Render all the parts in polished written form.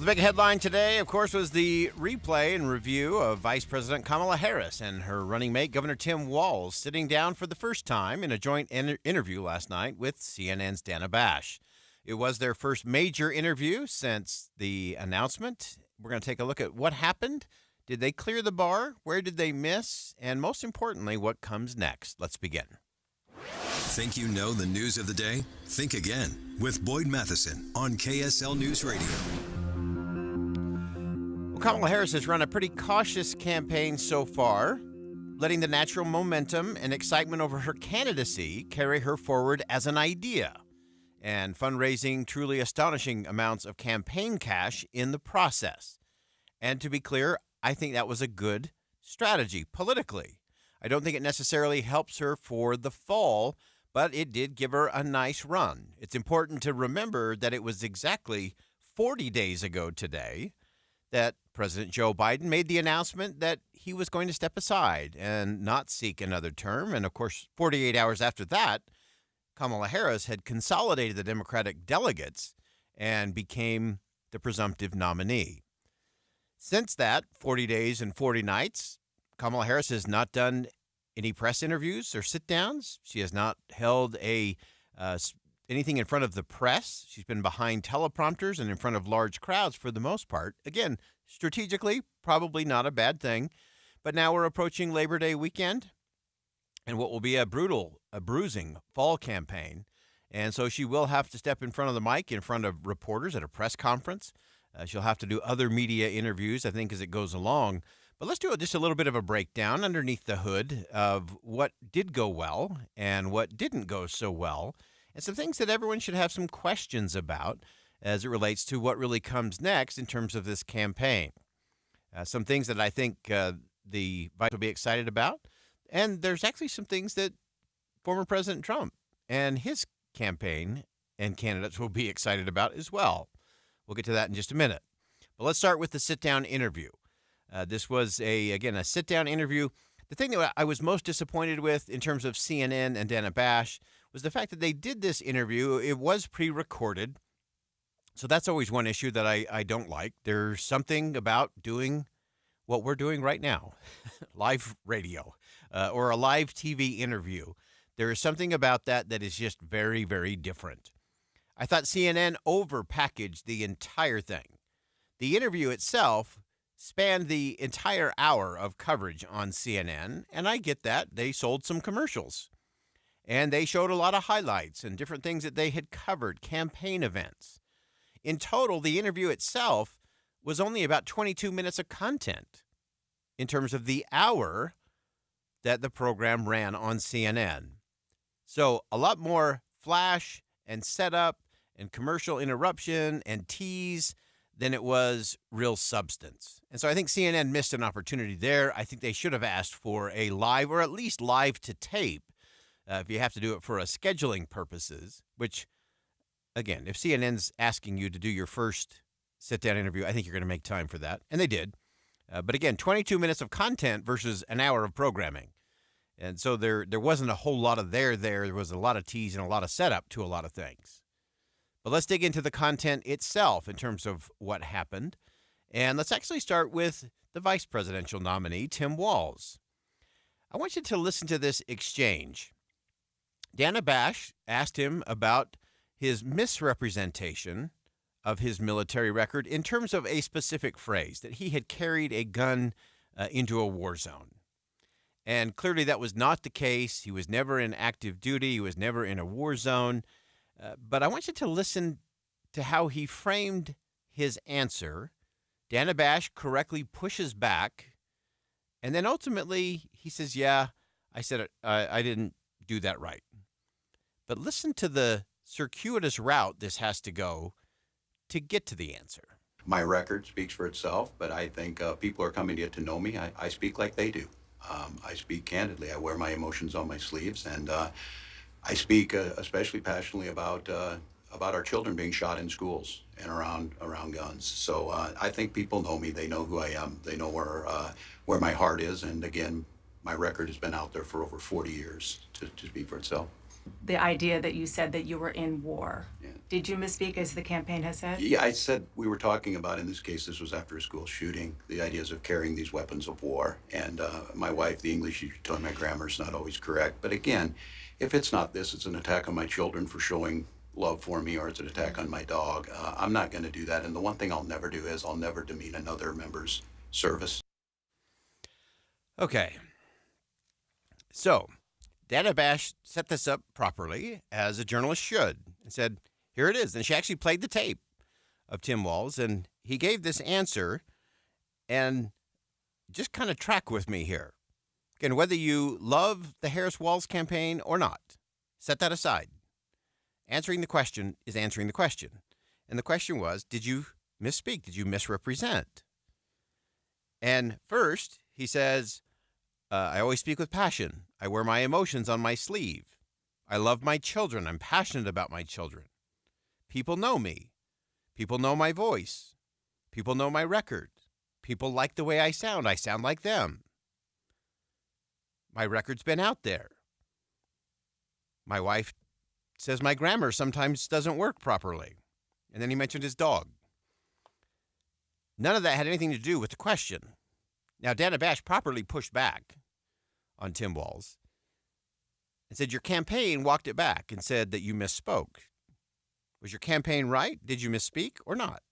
The big headline today, of course, was the replay and review of Vice President Kamala Harris and her running mate, Governor Tim Walz, sitting down for the first time in a joint interview last night with CNN's Dana Bash. It was their first major interview since the announcement. We're going to take a look at what happened. Did they clear the bar? Where did they miss? And most importantly, what comes next? Let's begin. Think you know the news of the day? Think again with Boyd Matheson on KSL News Radio. Kamala Harris has run a pretty cautious campaign so far, letting the natural momentum and excitement over her candidacy carry her forward as an idea, and fundraising truly astonishing amounts of campaign cash in the process. And to be clear, I think that was a good strategy politically. I don't think it necessarily helps her for the fall, but it did give her a nice run. It's important to remember that it was exactly 40 days ago today that President Joe Biden made the announcement that he was going to step aside and not seek another term. And of course, 48 hours after that, Kamala Harris had consolidated the Democratic delegates and became the presumptive nominee. Since that, 40 days and 40 nights, Kamala Harris has not done any press interviews or sit-downs. She has not held anything in front of the press. She's been behind teleprompters and in front of large crowds for the most part. Again, strategically, probably not a bad thing. But now we're approaching Labor Day weekend and what will be a bruising fall campaign. And so she will have to step in front of the mic in front of reporters at a press conference. She'll have to do other media interviews, I think, as it goes along. But let's do just a little bit of a breakdown underneath the hood of what did go well and what didn't go so well, and some things that everyone should have some questions about as it relates to what really comes next in terms of this campaign. Some things that I think the Vice will be excited about, and there's actually some things that former President Trump and his campaign and candidates will be excited about as well. We'll get to that in just a minute. But let's start with the sit-down interview. This was, a sit-down interview. The thing that I was most disappointed with in terms of CNN and Dana Bash was the fact that they did this interview. It was pre-recorded. So that's always one issue that I don't like. There's something about doing what we're doing right now, live radio or a live TV interview. There is something about that is just very, very different. I thought CNN overpackaged the entire thing. The interview itself spanned the entire hour of coverage on CNN, and I get that. They sold some commercials, and they showed a lot of highlights and different things that they had covered, campaign events. In total, the interview itself was only about 22 minutes of content in terms of the hour that the program ran on CNN. So a lot more flash and setup and commercial interruption and tease than it was real substance. And so I think CNN missed an opportunity there. I think they should have asked for a live or at least live to tape if you have to do it for scheduling purposes, which, again, if CNN's asking you to do your first sit-down interview, I think you're going to make time for that. And they did. But again, 22 minutes of content versus an hour of programming. And so there wasn't a whole lot of there. There was a lot of tease and a lot of setup to a lot of things. But let's dig into the content itself in terms of what happened. And let's actually start with the vice presidential nominee, Tim Walz. I want you to listen to this exchange. Dana Bash asked him about his misrepresentation of his military record in terms of a specific phrase, that he had carried a gun into a war zone. And clearly that was not the case. He was never in active duty. He was never in a war zone. But I want you to listen to how he framed his answer. Dana Bash correctly pushes back. And then ultimately he says, yeah, I said it. I didn't do that right. But listen to the circuitous route this has to go to get to the answer. My record speaks for itself, but I think people are coming to get to know me. I speak like they do. I speak candidly. I wear my emotions on my sleeves, and I speak especially passionately about our children being shot in schools and around guns. So I think people know me. They know who I am. They know where my heart is. And again, my record has been out there for over 40 years to speak for itself. The idea that you said that you were in war. Yeah. Did you misspeak as the campaign has said? Yeah, I said we were talking about, in this case, this was after a school shooting, the ideas of carrying these weapons of war. And my wife, the English teacher, told me my grammar is not always correct. But again, if it's not this, it's an attack on my children for showing love for me, or it's an attack on my dog. I'm not going to do that. And the one thing I'll never do is I'll never demean another member's service. Okay. So, Dana Bash set this up properly, as a journalist should, and said, here it is. And she actually played the tape of Tim Walz, and he gave this answer. And just kind of track with me here. Again, whether you love the Harris-Walz campaign or not, set that aside. Answering the question is answering the question. And the question was, did you misspeak? Did you misrepresent? And first, he says, I always speak with passion. I wear my emotions on my sleeve. I love my children. I'm passionate about my children. People know me. People know my voice. People know my record. People like the way I sound. I sound like them. My record's been out there. My wife says my grammar sometimes doesn't work properly. And then he mentioned his dog. None of that had anything to do with the question. Now, Dana Bash properly pushed back on Tim Walz and said, your campaign walked it back and said that you misspoke. Was your campaign right? Did you misspeak or not?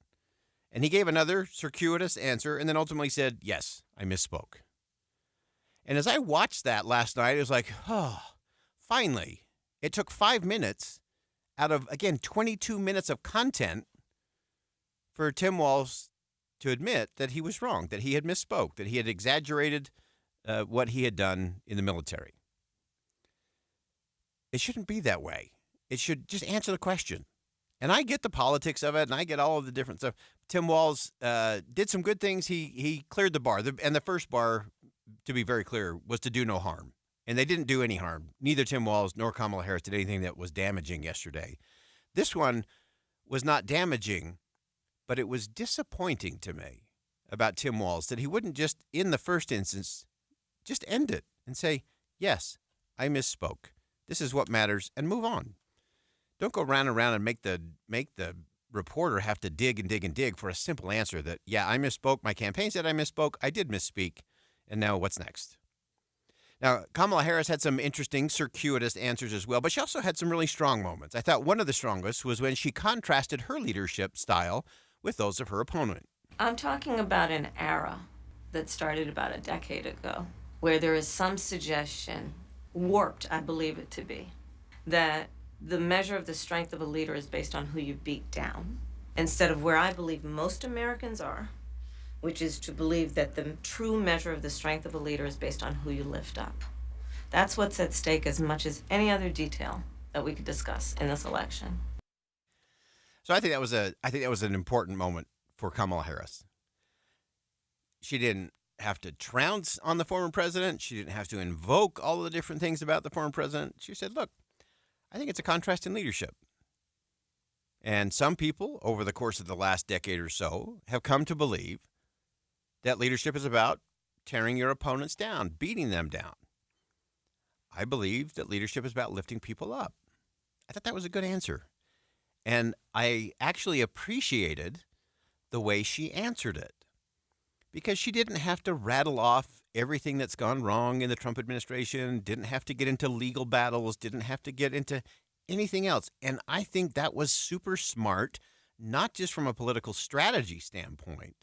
And he gave another circuitous answer and then ultimately said, yes, I misspoke. And as I watched that last night, it was like, oh, finally. It took 5 minutes out of, again, 22 minutes of content for Tim Walz to admit that he was wrong, that he had misspoke, that he had exaggerated what he had done in the military. It shouldn't be that way. It should just answer the question. And I get the politics of it, and I get all of the different stuff. Tim Walz did some good things. He cleared the bar. And the first bar, to be very clear, was to do no harm. And they didn't do any harm. Neither Tim Walz nor Kamala Harris did anything that was damaging yesterday. This one was not damaging, but it was disappointing to me about Tim Walz that he wouldn't just, in the first instance, just end it and say, yes, I misspoke. This is what matters, and move on. Don't go round and round and make the reporter have to dig and dig and dig for a simple answer that, yeah, I misspoke. My campaign said I misspoke. I did misspeak. And now what's next? Now, Kamala Harris had some interesting, circuitous answers as well, but she also had some really strong moments. I thought one of the strongest was when she contrasted her leadership style with those of her opponent. I'm talking about an era that started about a decade ago, where there is some suggestion, warped I believe it to be, that the measure of the strength of a leader is based on who you beat down, instead of where I believe most Americans are, which is to believe that the true measure of the strength of a leader is based on who you lift up. That's what's at stake as much as any other detail that we could discuss in this election. So I think that was an important moment for Kamala Harris. She didn't have to trounce on the former president. She didn't have to invoke all of the different things about the former president. She said, look, I think it's a contrast in leadership. And some people over the course of the last decade or so have come to believe that leadership is about tearing your opponents down, beating them down. I believe that leadership is about lifting people up. I thought that was a good answer. And I actually appreciated the way she answered it, because she didn't have to rattle off everything that's gone wrong in the Trump administration, didn't have to get into legal battles, didn't have to get into anything else. And I think that was super smart, not just from a political strategy standpoint,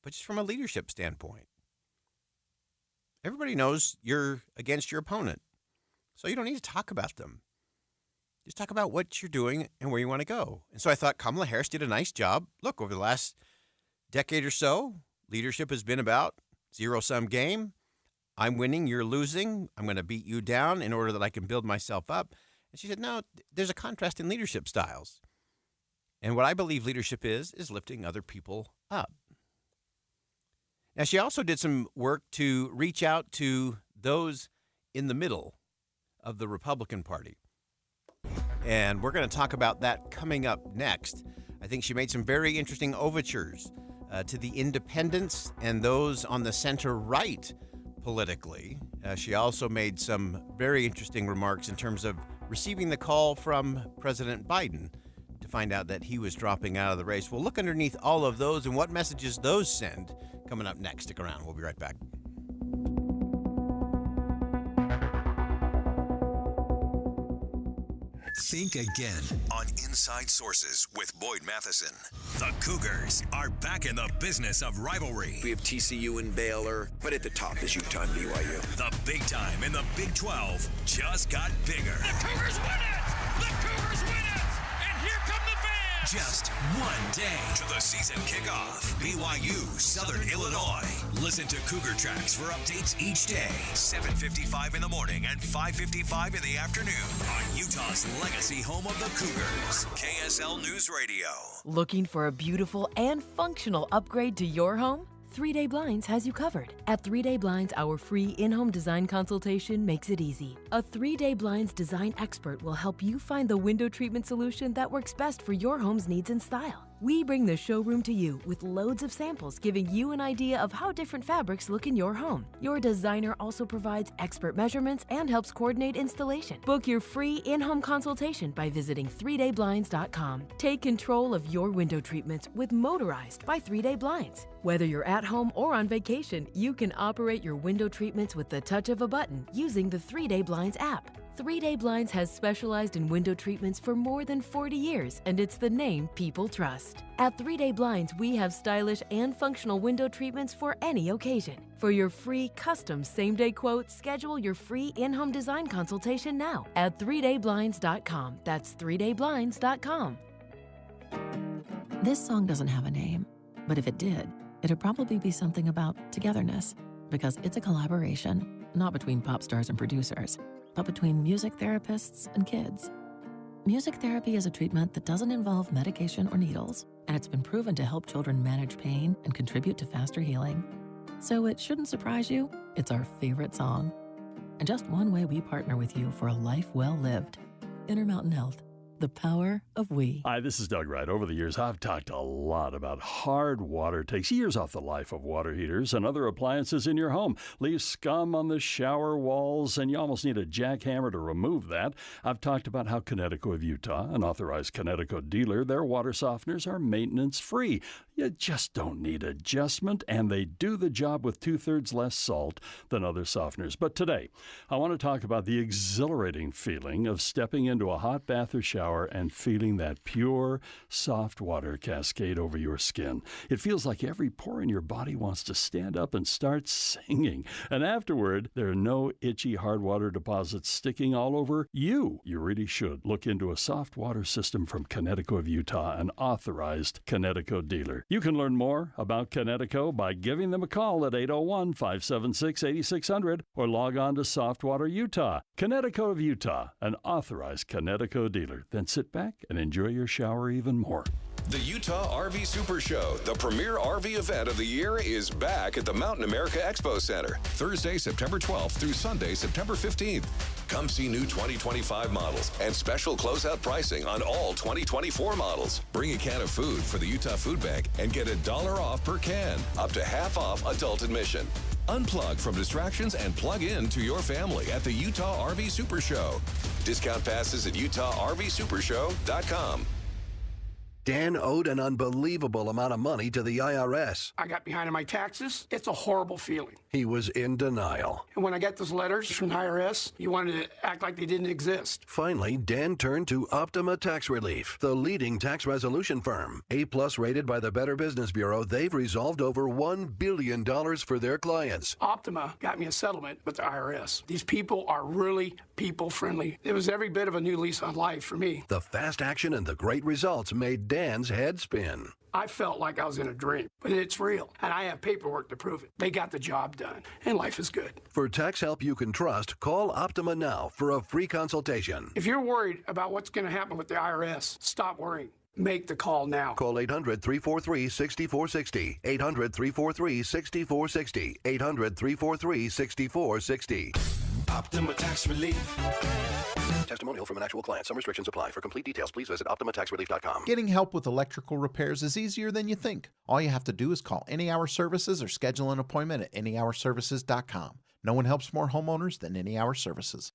but just from a leadership standpoint. Everybody knows you're against your opponent, so you don't need to talk about them. Just talk about what you're doing and where you want to go. And so I thought Kamala Harris did a nice job. Look, over the last decade or so, leadership has been about zero-sum game. I'm winning, you're losing. I'm going to beat you down in order that I can build myself up. And she said, no, there's a contrast in leadership styles. And what I believe leadership is lifting other people up. Now, she also did some work to reach out to those in the middle of the Republican Party. And we're going to talk about that coming up next. I think she made some very interesting overtures to the independents and those on the center-right politically. She also made some very interesting remarks in terms of receiving the call from President Biden to find out that he was dropping out of the race. We'll look underneath all of those and what messages those send coming up next. Stick around. We'll be right back. Think again on Inside Sources with Boyd Matheson. The Cougars are back in the business of rivalry. We have TCU and Baylor, but at the top is Utah and BYU. The big time in the Big 12 just got bigger. The Cougars win it! The Cougars win it! And here come the fans! Just one day to the season kickoff. BYU, Southern Illinois. Listen to Cougar Tracks for updates each day. 7:55 in the morning and 5:55 in the afternoon on Utah's legacy home of the Cougars. KSL News Radio. Looking for a beautiful and functional upgrade to your home? 3 Day Blinds has you covered. At 3 Day Blinds, our free in-home design consultation makes it easy. A 3 Day Blinds design expert will help you find the window treatment solution that works best for your home's needs and style. We bring the showroom to you with loads of samples, giving you an idea of how different fabrics look in your home. Your designer also provides expert measurements and helps coordinate installation. Book your free in-home consultation by visiting 3dayblinds.com. Take control of your window treatments with Motorized by 3 Day Blinds. Whether you're at home or on vacation, you can operate your window treatments with the touch of a button using the 3 Day Blinds app. 3 Day Blinds has specialized in window treatments for more than 40 years, and it's the name people trust. At 3 Day Blinds, we have stylish and functional window treatments for any occasion. For your free custom same-day quote, schedule your free in-home design consultation now at 3dayblinds.com. That's 3dayblinds.com. This song doesn't have a name, but if it did, it'd probably be something about togetherness, because it's a collaboration, not between pop stars and producers, but between music therapists and kids. Music therapy is a treatment that doesn't involve medication or needles, and it's been proven to help children manage pain and contribute to faster healing. So it shouldn't surprise you, it's our favorite song. And just one way we partner with you for a life well lived. Intermountain Health. The power of we. Hi, this is Doug Wright. Over the years, I've talked a lot about hard water. Takes years off the life of water heaters and other appliances in your home. Leaves scum on the shower walls, and you almost need a jackhammer to remove that. I've talked about how Connecticut of Utah, an authorized Connecticut dealer, their water softeners are maintenance-free. You just don't need adjustment, and they do the job with 2/3 less salt than other softeners. But today, I want to talk about the exhilarating feeling of stepping into a hot bath or shower and feeling that pure, soft water cascade over your skin. It feels like every pore in your body wants to stand up and start singing. And afterward, there are no itchy hard water deposits sticking all over you. You really should look into a soft water system from Connecticut of Utah, an authorized Connecticut dealer. You can learn more about Connecticut by giving them a call at 801-576-8600 or log on to Softwater Utah. Connecticut of Utah, an authorized Connecticut dealer. Then sit back and enjoy your shower even more. The Utah RV Super Show, the premier RV event of the year, is back at the Mountain America Expo Center, Thursday, September 12th through Sunday, September 15th. Come see new 2025 models and special closeout pricing on all 2024 models. Bring a can of food for the Utah Food Bank and get $1 off per can, up to half off adult admission. Unplug from distractions and plug in to your family at the Utah RV Super Show. Discount passes at UtahRVSupershow.com. Dan owed an unbelievable amount of money to the IRS. I got behind on my taxes. It's a horrible feeling. He was in denial. And when I got those letters from the IRS, you wanted to act like they didn't exist. Finally, Dan turned to Optima Tax Relief, the leading tax resolution firm. A-plus rated by the Better Business Bureau, they've resolved over $1 billion for their clients. Optima got me a settlement with the IRS. These people are really people-friendly. It was every bit of a new lease on life for me. The fast action and the great results made Dan's head spin. I felt like I was in a dream, but it's real, and I have paperwork to prove it. They got the job done, and life is good. For tax help you can trust, call Optima now for a free consultation. If you're worried about what's going to happen with the IRS, stop worrying. Make the call now. Call 800-343-6460. 800-343-6460. 800-343-6460. Optima Tax Relief. Testimonial from an actual client. Some restrictions apply. For complete details, please visit OptimaTaxRelief.com. Getting help with electrical repairs is easier than you think. All you have to do is call Any Hour Services or schedule an appointment at anyhourservices.com. No one helps more homeowners than Any Hour Services.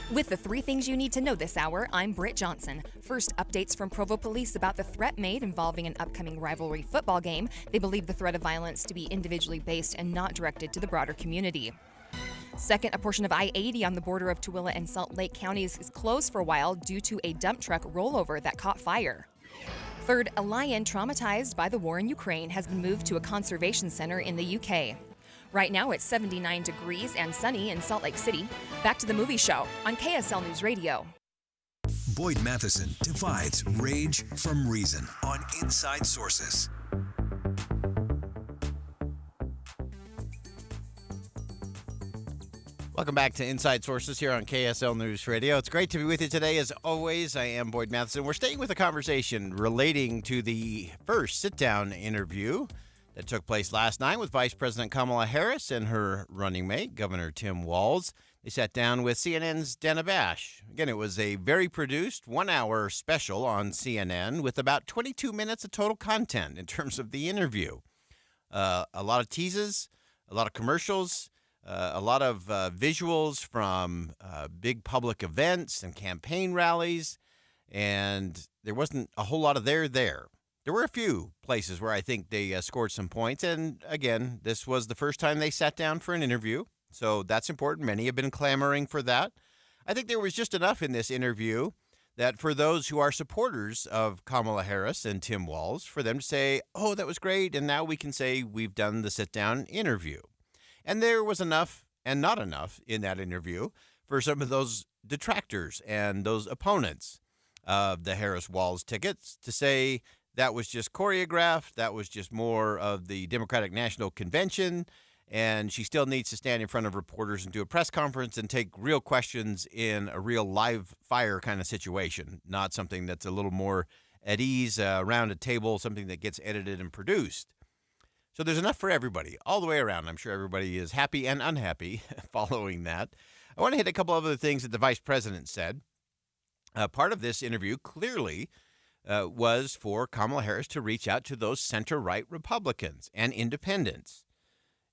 With the 3 things you need to know this hour, I'm Britt Johnson. First, updates from Provo Police about the threat made involving an upcoming rivalry football game. They believe the threat of violence to be individually based and not directed to the broader community. Second, a portion of I-80 on the border of Tooele and Salt Lake counties is closed for a while due to a dump truck rollover that caught fire. Third, a lion traumatized by the war in Ukraine has been moved to a conservation center in the UK. Right now it's 79 degrees and sunny in Salt Lake City. Back to the movie show on KSL News Radio. Boyd Matheson divides rage from reason on Inside Sources. Welcome back to Inside Sources here on KSL News Radio. It's great to be with you today. As always, I am Boyd Matheson. We're staying with a conversation relating to the first sit-down interview that took place last night with Vice President Kamala Harris and her running mate, Governor Tim Walz. They sat down with CNN's Dana Bash. Again, it was a very produced 1-hour special on CNN with about 22 minutes of total content in terms of the interview. A lot of teases, a lot of commercials, a lot of visuals from big public events and campaign rallies, and there wasn't a whole lot of there. There were a few places where I think they scored some points, and again, this was the first time they sat down for an interview, so that's important. Many have been clamoring for that. I think there was just enough in this interview that for those who are supporters of Kamala Harris and Tim Walz, for them to say, oh, that was great, and now we can say we've done the sit-down interview. And there was enough and not enough in that interview for some of those detractors and those opponents of the Harris-Walz tickets to say that was just choreographed, that was just more of the Democratic National Convention, and she still needs to stand in front of reporters and do a press conference and take real questions in a real live fire kind of situation, not something that's a little more at ease around a table, something that gets edited and produced. So there's enough for everybody, all the way around. I'm sure everybody is happy and unhappy following that. I want to hit a couple of other things that the vice president said. Part of this interview clearly was for Kamala Harris to reach out to those center-right Republicans and independents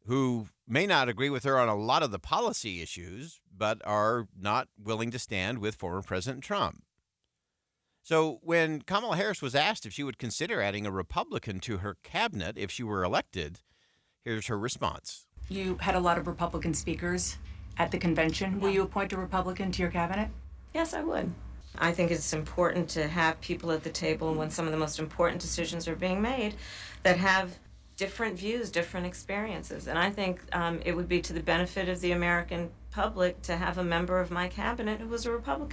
who may not agree with her on a lot of the policy issues, but are not willing to stand with former President Trump. So when Kamala Harris was asked if she would consider adding a Republican to her cabinet if she were elected, here's her response. You had a lot of Republican speakers at the convention. Will you appoint a Republican to your cabinet? Yes, I would. I think it's important to have people at the table when some of the most important decisions are being made that have different views, different experiences. And I think it would be to the benefit of the American public to have a member of my cabinet who was a Republican.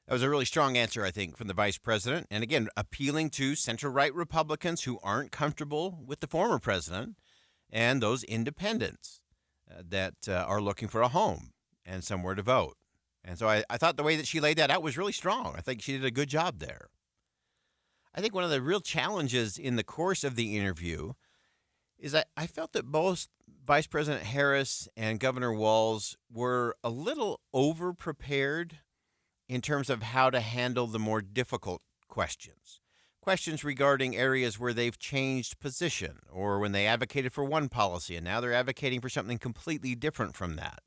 That was a really strong answer, I think, from the vice president. And again, appealing to center-right Republicans who aren't comfortable with the former president and those independents that are looking for a home and somewhere to vote. And so I thought the way that she laid that out was really strong. I think she did a good job there. I think one of the real challenges in the course of the interview is that I felt that both Vice President Harris and Governor Walz were a little over-prepared in terms of how to handle the more difficult questions. Questions regarding areas where they've changed position or when they advocated for one policy and now they're advocating for something completely different from that.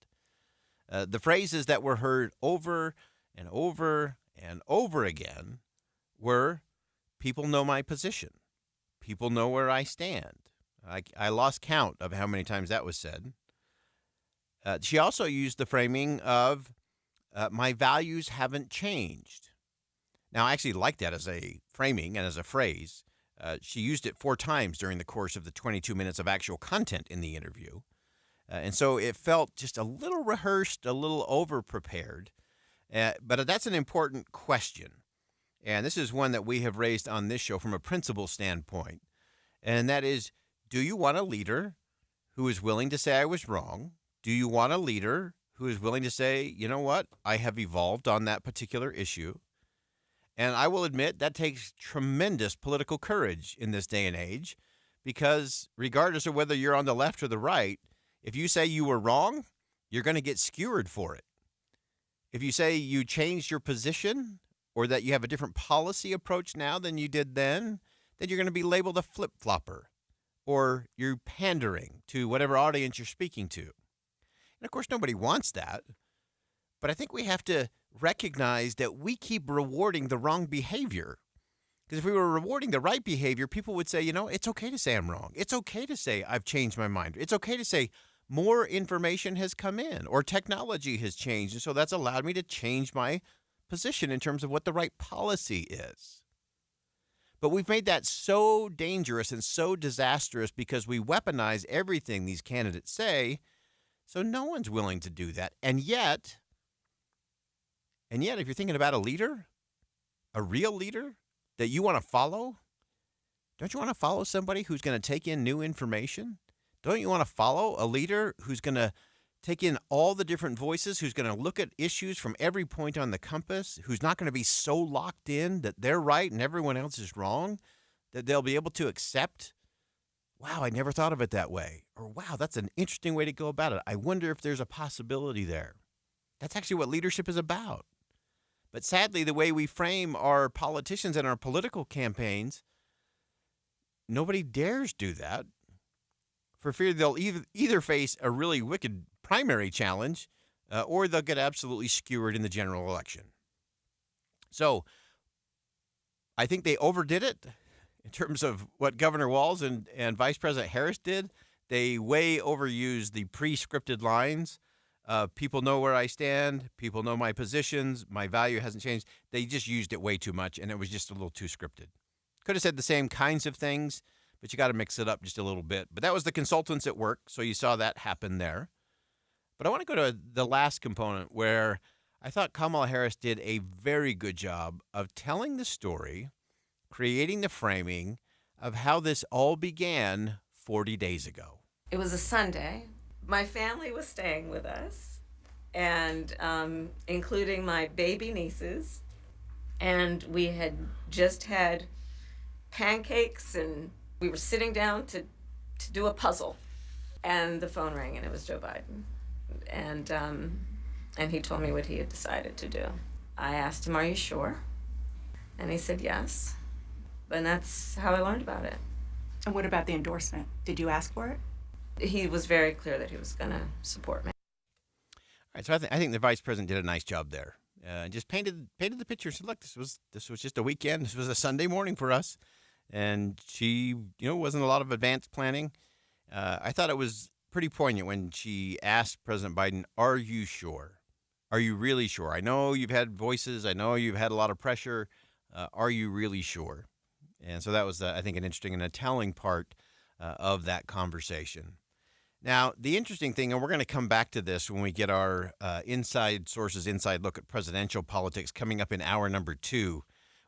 The phrases that were heard over and over and over again were, people know my position. People know where I stand. I lost count of how many times that was said. She also used the framing of, my values haven't changed. Now, I actually like that as a framing and as a phrase. She used it 4 times during the course of the 22 minutes of actual content in the interview. And so it felt just a little rehearsed, a little over-prepared. But that's an important question. And this is one that we have raised on this show from a principle standpoint. And that is, do you want a leader who is willing to say I was wrong? Do you want a leader who is willing to say, you know what, I have evolved on that particular issue? And I will admit that takes tremendous political courage in this day and age, because regardless of whether you're on the left or the right, if you say you were wrong, you're going to get skewered for it. If you say you changed your position or that you have a different policy approach now than you did then you're going to be labeled a flip-flopper or you're pandering to whatever audience you're speaking to. And of course, nobody wants that. But I think we have to recognize that we keep rewarding the wrong behavior. Because if we were rewarding the right behavior, people would say, you know, it's okay to say I'm wrong. It's okay to say I've changed my mind. It's okay to say more information has come in or technology has changed. And so that's allowed me to change my position in terms of what the right policy is. But we've made that so dangerous and so disastrous because we weaponize everything these candidates say. So no one's willing to do that. And yet, if you're thinking about a leader, a real leader that you want to follow, don't you want to follow somebody who's going to take in new information? Don't you want to follow a leader who's going to take in all the different voices, who's going to look at issues from every point on the compass, who's not going to be so locked in that they're right and everyone else is wrong, that they'll be able to accept, wow, I never thought of it that way, or wow, that's an interesting way to go about it. I wonder if there's a possibility there. That's actually what leadership is about. But sadly, the way we frame our politicians and our political campaigns, nobody dares do that for fear they'll either face a really wicked primary challenge or they'll get absolutely skewered in the general election. So I think they overdid it in terms of what Governor Walz and Vice President Harris did. They way overused the pre-scripted lines. People know where I stand. People know my positions. My value hasn't changed. They just used it way too much, and it was just a little too scripted. Could have said the same kinds of things, but you got to mix it up just a little bit. But that was the consultants at work, so you saw that happen there. But I want to go to the last component where I thought Kamala Harris did a very good job of telling the story, creating the framing of how this all began 40 days ago. It was a Sunday. My family was staying with us, and including my baby nieces, and we had just had pancakes, and we were sitting down to do a puzzle, and the phone rang, and it was Joe Biden, and he told me what he had decided to do. I asked him, "Are you sure?" And he said yes, and that's how I learned about it. And what about the endorsement? Did you ask for it? He was very clear that he was going to support me. All right, so I think the vice president did a nice job there. Just painted the picture. Said, look, this was just a weekend. This was a Sunday morning for us, and she, wasn't a lot of advanced planning. I thought it was pretty poignant when she asked President Biden, "Are you sure? Are you really sure? I know you've had voices. I know you've had a lot of pressure. Are you really sure?" And so that was, I think, an interesting and a telling part of that conversation. Now, the interesting thing, and we're going to come back to this when we get our inside sources, inside look at presidential politics coming up in hour number 2.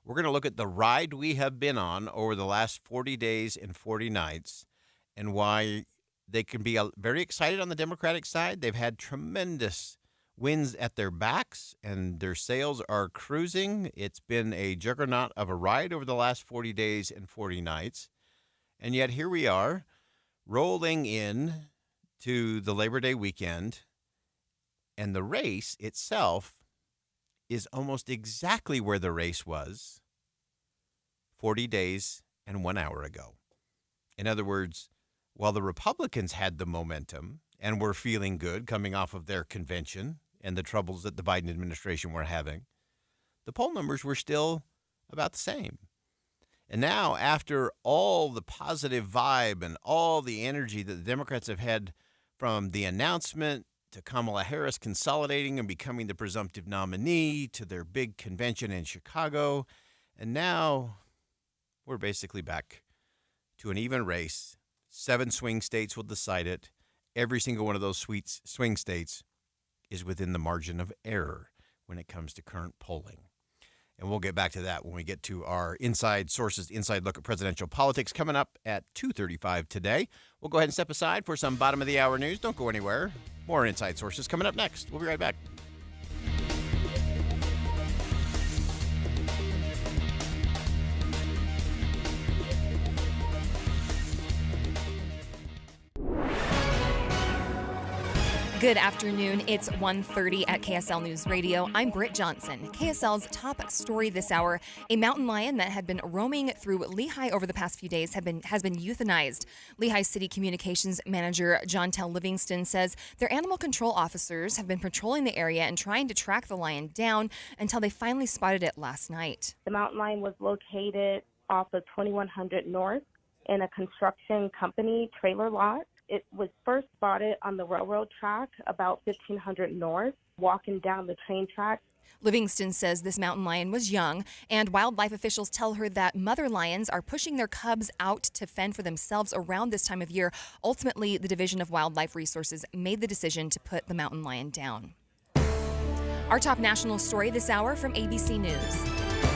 We're going to look at the ride we have been on over the last 40 days and 40 nights and why they can be very excited on the Democratic side. They've had tremendous wins at their backs, and their sales are cruising. It's been a juggernaut of a ride over the last 40 days and 40 nights. And yet here we are, rolling in to the Labor Day weekend, and the race itself is almost exactly where the race was 40 days and 1 hour ago. In other words, while the Republicans had the momentum and were feeling good coming off of their convention and the troubles that the Biden administration were having, the poll numbers were still about the same. And now, after all the positive vibe and all the energy that the Democrats have had from the announcement to Kamala Harris consolidating and becoming the presumptive nominee to their big convention in Chicago, and now we're basically back to an even race. 7 swing states will decide it. Every single one of those swing states is within the margin of error when it comes to current polling. And we'll get back to that when we get to our inside sources, inside look at presidential politics coming up at 2:35 today. We'll go ahead and step aside for some bottom of the hour news. Don't go anywhere. More inside sources coming up next. We'll be right back. Good afternoon. It's 1:30 at KSL News Radio. I'm Britt Johnson. KSL's top story this hour: a mountain lion that had been roaming through Lehigh over the past few days has been euthanized. Lehigh City Communications Manager John Tell Livingston says their animal control officers have been patrolling the area and trying to track the lion down until they finally spotted it last night. The mountain lion was located off of 2100 North in a construction company trailer lot. It was first spotted on the railroad track about 1500 North, walking down the train track. Livingston says this mountain lion was young, and wildlife officials tell her that mother lions are pushing their cubs out to fend for themselves around this time of year. Ultimately, the Division of Wildlife Resources made the decision to put the mountain lion down. Our top national story this hour from ABC News.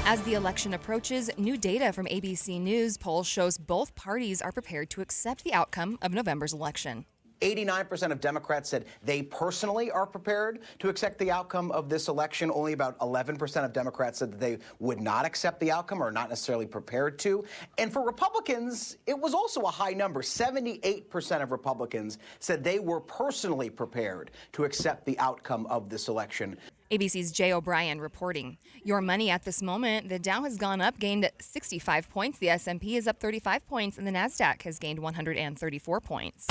As the election approaches, new data from ABC News poll shows both parties are prepared to accept the outcome of November's election. 89% of Democrats said they personally are prepared to accept the outcome of this election. Only about 11% of Democrats said that they would not accept the outcome or are not necessarily prepared to. And for Republicans, it was also a high number. 78% of Republicans said they were personally prepared to accept the outcome of this election. ABC's Jay O'Brien reporting. Your money at this moment: the Dow has gone up, gained 65 points. The S&P is up 35 points, and the NASDAQ has gained 134 points.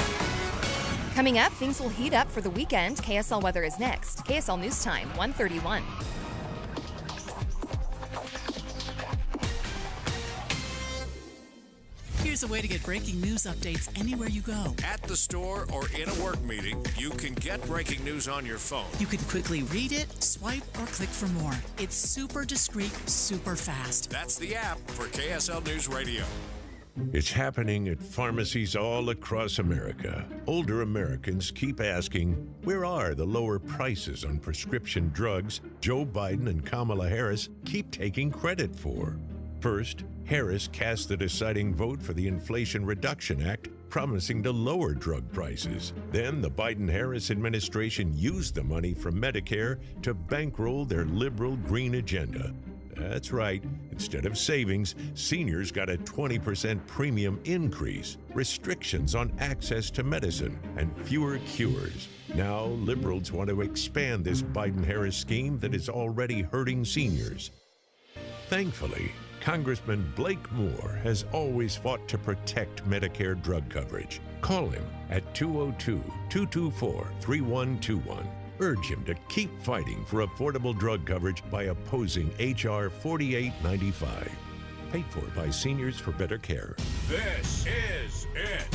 Coming up, things will heat up for the weekend. KSL weather is next. KSL News Time, 1:31. Here's a way to get breaking news updates anywhere you go. At the store or in a work meeting, you can get breaking news on your phone. You can quickly read it, swipe, or click for more. It's super discreet, super fast. That's the app for KSL News Radio. It's happening at pharmacies all across America. Older Americans keep asking, where are the lower prices on prescription drugs Joe Biden and Kamala Harris keep taking credit for? First, Harris cast the deciding vote for the Inflation Reduction Act, promising to lower drug prices. Then the Biden-Harris administration used the money from Medicare to bankroll their liberal green agenda. That's right. Instead of savings, seniors got a 20% premium increase, restrictions on access to medicine, and fewer cures. Now, liberals want to expand this Biden-Harris scheme that is already hurting seniors. Thankfully, Congressman Blake Moore has always fought to protect Medicare drug coverage. Call him at 202-224-3121. Urge him to keep fighting for affordable drug coverage by opposing H.R. 4895. Paid for by Seniors for Better Care. This is it.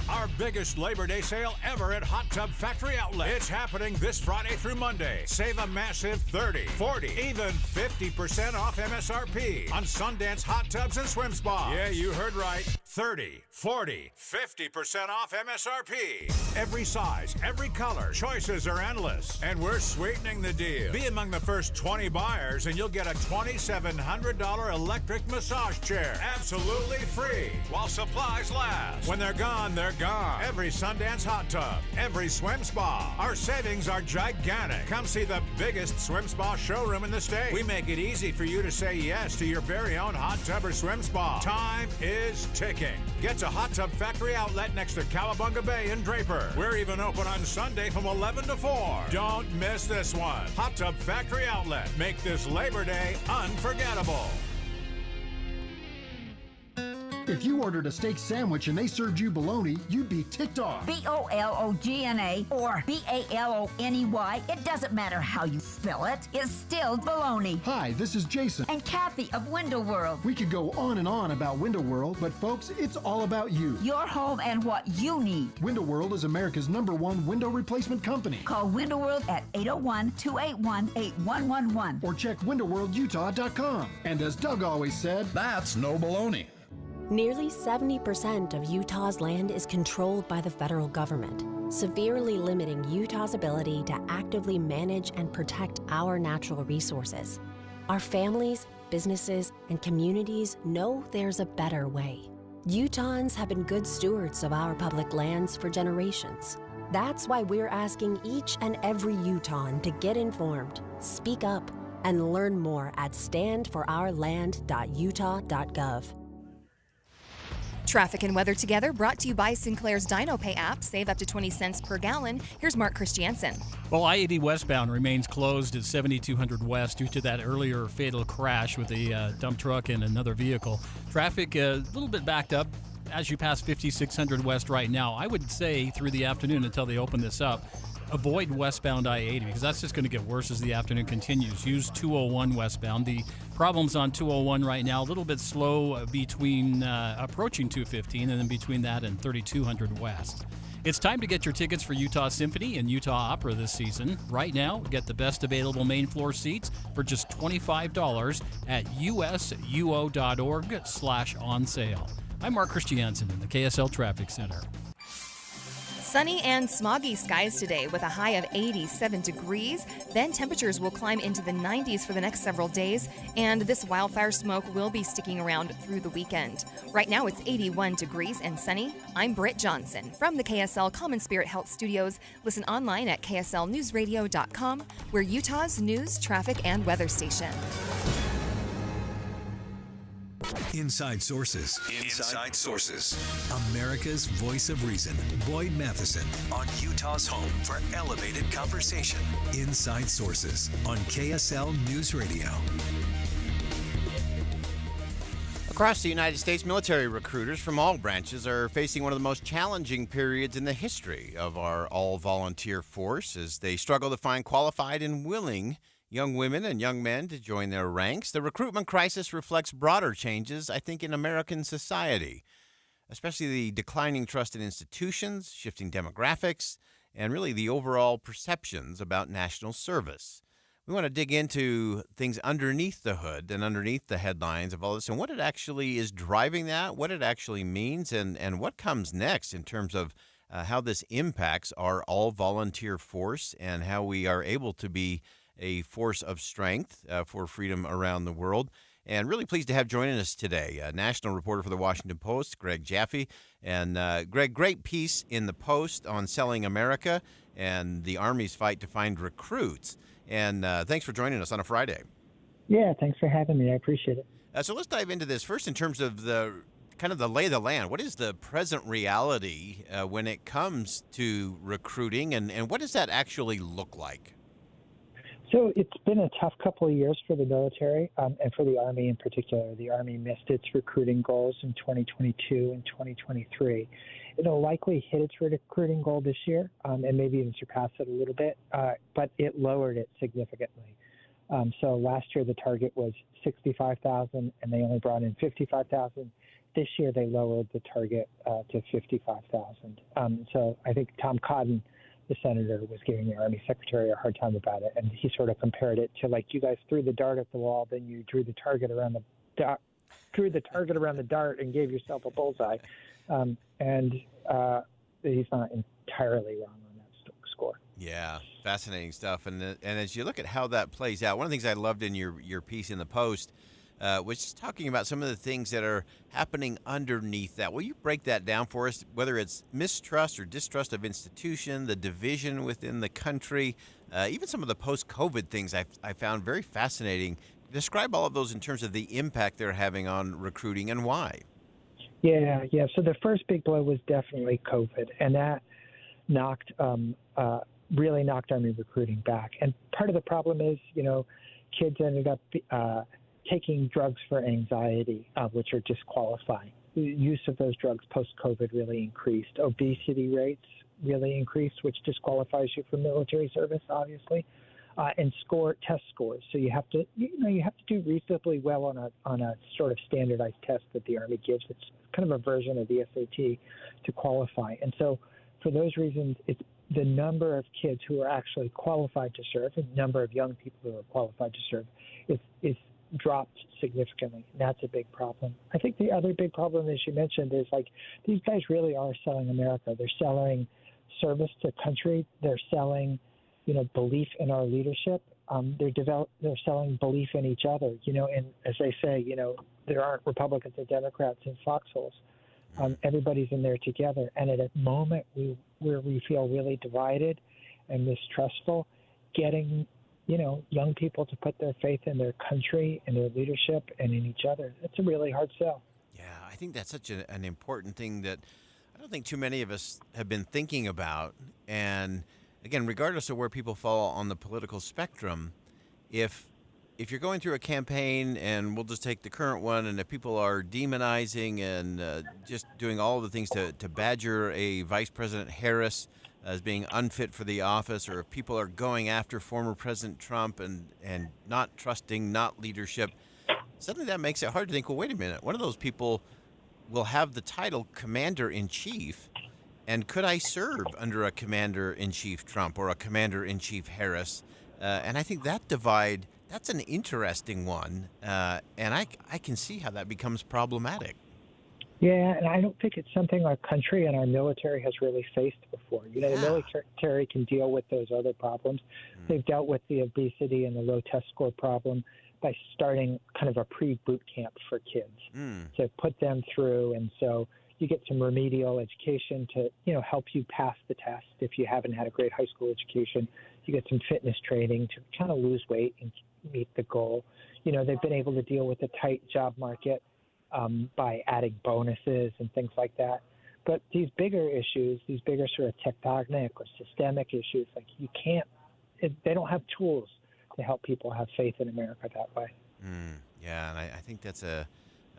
Our biggest Labor Day sale ever at Hot Tub Factory Outlet. It's happening this Friday through Monday. Save a massive 30, 40, even 50% off MSRP on Sundance hot tubs and swim spas. Yeah, you heard right. 30, 40, 50% off MSRP. Every size, every color. Choices are endless. And we're sweetening the deal. Be among the first 20 buyers and you'll get a $2,700 electric massage chair. Absolutely free while supplies last. When they're gone, they're gone. Every Sundance hot tub, every swim spa. Our savings are gigantic. Come see the biggest swim spa showroom in the state. We make it easy for you to say yes to your very own hot tub or swim spa. Time is ticking. Get to Hot Tub Factory Outlet next to Cowabunga Bay in Draper. We're even open on Sunday from 11 to 4. Don't miss this one. Hot Tub Factory Outlet. Make this Labor Day unforgettable. If you ordered a steak sandwich and they served you bologna, you'd be ticked off. B-O-L-O-G-N-A or B-A-L-O-N-E-Y. It doesn't matter how you spell it. It's still bologna. Hi, this is Jason. And Kathy of Window World. We could go on and on about Window World, but folks, it's all about you. Your home and what you need. Window World is America's #1 window replacement company. Call Window World at 801-281-8111. Or check windowworldutah.com. And as Doug always said, that's no baloney. Nearly 70% of Utah's land is controlled by the federal government, severely limiting Utah's ability to actively manage and protect our natural resources. Our families, businesses, and communities know there's a better way. Utahns have been good stewards of our public lands for generations. That's why we're asking each and every Utahn to get informed, speak up, and learn more at standforourland.utah.gov. Traffic and weather together brought to you by Sinclair's DinoPay app. Save up to 20 cents per gallon. Here's Mark Christiansen. Well, I-80 westbound remains closed at 7200 West due to that earlier fatal crash with a dump truck and another vehicle. Traffic a little bit backed up as you pass 5600 West right now. I would say through the afternoon until they open this up, avoid westbound I-80 because that's just going to get worse as the afternoon continues. Use 201 westbound. The problems on 201 right now, a little bit slow between approaching 215 and then between that and 3200 West. It's time to get your tickets for Utah Symphony and Utah Opera this season. Right now, get the best available main floor seats for just $25 at usuo.org/on sale. I'm Mark Christiansen in the KSL Traffic Center. Sunny and smoggy skies today with a high of 87 degrees. Then temperatures will climb into the 90s for the next several days, and this wildfire smoke will be sticking around through the weekend. Right now it's 81 degrees and sunny. I'm Britt Johnson from the KSL Common Spirit Health Studios. Listen online at kslnewsradio.com. We're Utah's news, traffic, and weather station. Inside Sources. Inside Sources. America's voice of reason. Boyd Matheson on Utah's home for elevated conversation. Inside Sources on KSL News Radio. Across the United States, military recruiters from all branches are facing one of the most challenging periods in the history of our all-volunteer force as they struggle to find qualified and willing young women and young men to join their ranks. The recruitment crisis reflects broader changes, I think, in American society, especially the declining trust in institutions, shifting demographics, and really the overall perceptions about national service. We want to dig into things underneath the hood and underneath the headlines of all this and what it actually is driving that, what it actually means, and what comes next in terms of how this impacts our all-volunteer force and how we are able to be a force of strength for freedom around the world. And really pleased to have joining us today, national reporter for the Washington Post, Greg Jaffe. And Greg, great piece in the Post on selling America and the Army's fight to find recruits. And thanks for joining us on a Friday. Yeah, thanks for having me. I appreciate it. So let's dive into this first in terms of the kind of the lay of the land. What is the present reality when it comes to recruiting, and what does that actually look like? So it's been a tough couple of years for the military and for the Army in particular. The Army missed its recruiting goals in 2022 and 2023. It'll likely hit its recruiting goal this year and maybe even surpass it a little bit, but it lowered it significantly. So last year the target was 65,000 and they only brought in 55,000. This year they lowered the target to 55,000. So I think Tom Cotton, the senator, was giving the Army secretary a hard time about it, and he sort of compared it to like you guys threw the dart at the wall, then you drew the target around the dart and gave yourself a bullseye. And he's not entirely wrong on that score. Yeah, fascinating stuff. And as you look at how that plays out, one of the things I loved in your piece in the Post was just talking about some of the things that are happening underneath that. Will you break that down for us, whether it's mistrust or distrust of institution, the division within the country, even some of the post-COVID things I found very fascinating. Describe all of those in terms of the impact they're having on recruiting and why. Yeah. So the first big blow was definitely COVID, and that really knocked Army recruiting back. And part of the problem is, kids ended up taking drugs for anxiety, which are disqualifying. The use of those drugs post-COVID really increased. Obesity rates really increased, which disqualifies you from military service, obviously. And test scores. So you have to do reasonably well on a sort of standardized test that the Army gives. It's kind of a version of the SAT to qualify. And so for those reasons, it's the number of kids who are actually qualified to serve and number of young people who are qualified to serve is dropped significantly. And that's a big problem. I think the other big problem, as you mentioned, is like these guys really are selling America. They're selling service to country. They're selling belief in our leadership. They're selling belief in each other, and as they say, there aren't Republicans and Democrats in foxholes. Everybody's in there together. And at a moment where we feel really divided and mistrustful, getting, young people to put their faith in their country and their leadership and in each other, it's a really hard sell. Yeah, I think that's such an important thing that I don't think too many of us have been thinking about. And again, regardless of where people fall on the political spectrum, if you're going through a campaign, and we'll just take the current one, and if people are demonizing and just doing all of the things to badger a Vice President Harris as being unfit for the office, or if people are going after former President Trump and not trusting, not leadership, suddenly that makes it hard to think, well, wait a minute, one of those people will have the title Commander-in-Chief, and could I serve under a Commander-in-Chief Trump or a Commander-in-Chief Harris? And I think that divide, that's an interesting one, and I can see how that becomes problematic. Yeah, and I don't think it's something our country and our military has really faced before. You know, the military can deal with those other problems. They've dealt with the obesity and the low test score problem by starting kind of a pre-boot camp for kids to put them through. And so you get some remedial education to, help you pass the test if you haven't had a great high school education. You get some fitness training to kind of lose weight and meet the goal. They've been able to deal with the tight job market by adding bonuses and things like that. But these bigger issues, these bigger sort of tectonic or systemic issues, like they don't have tools to help people have faith in America that way. Yeah, and I think that's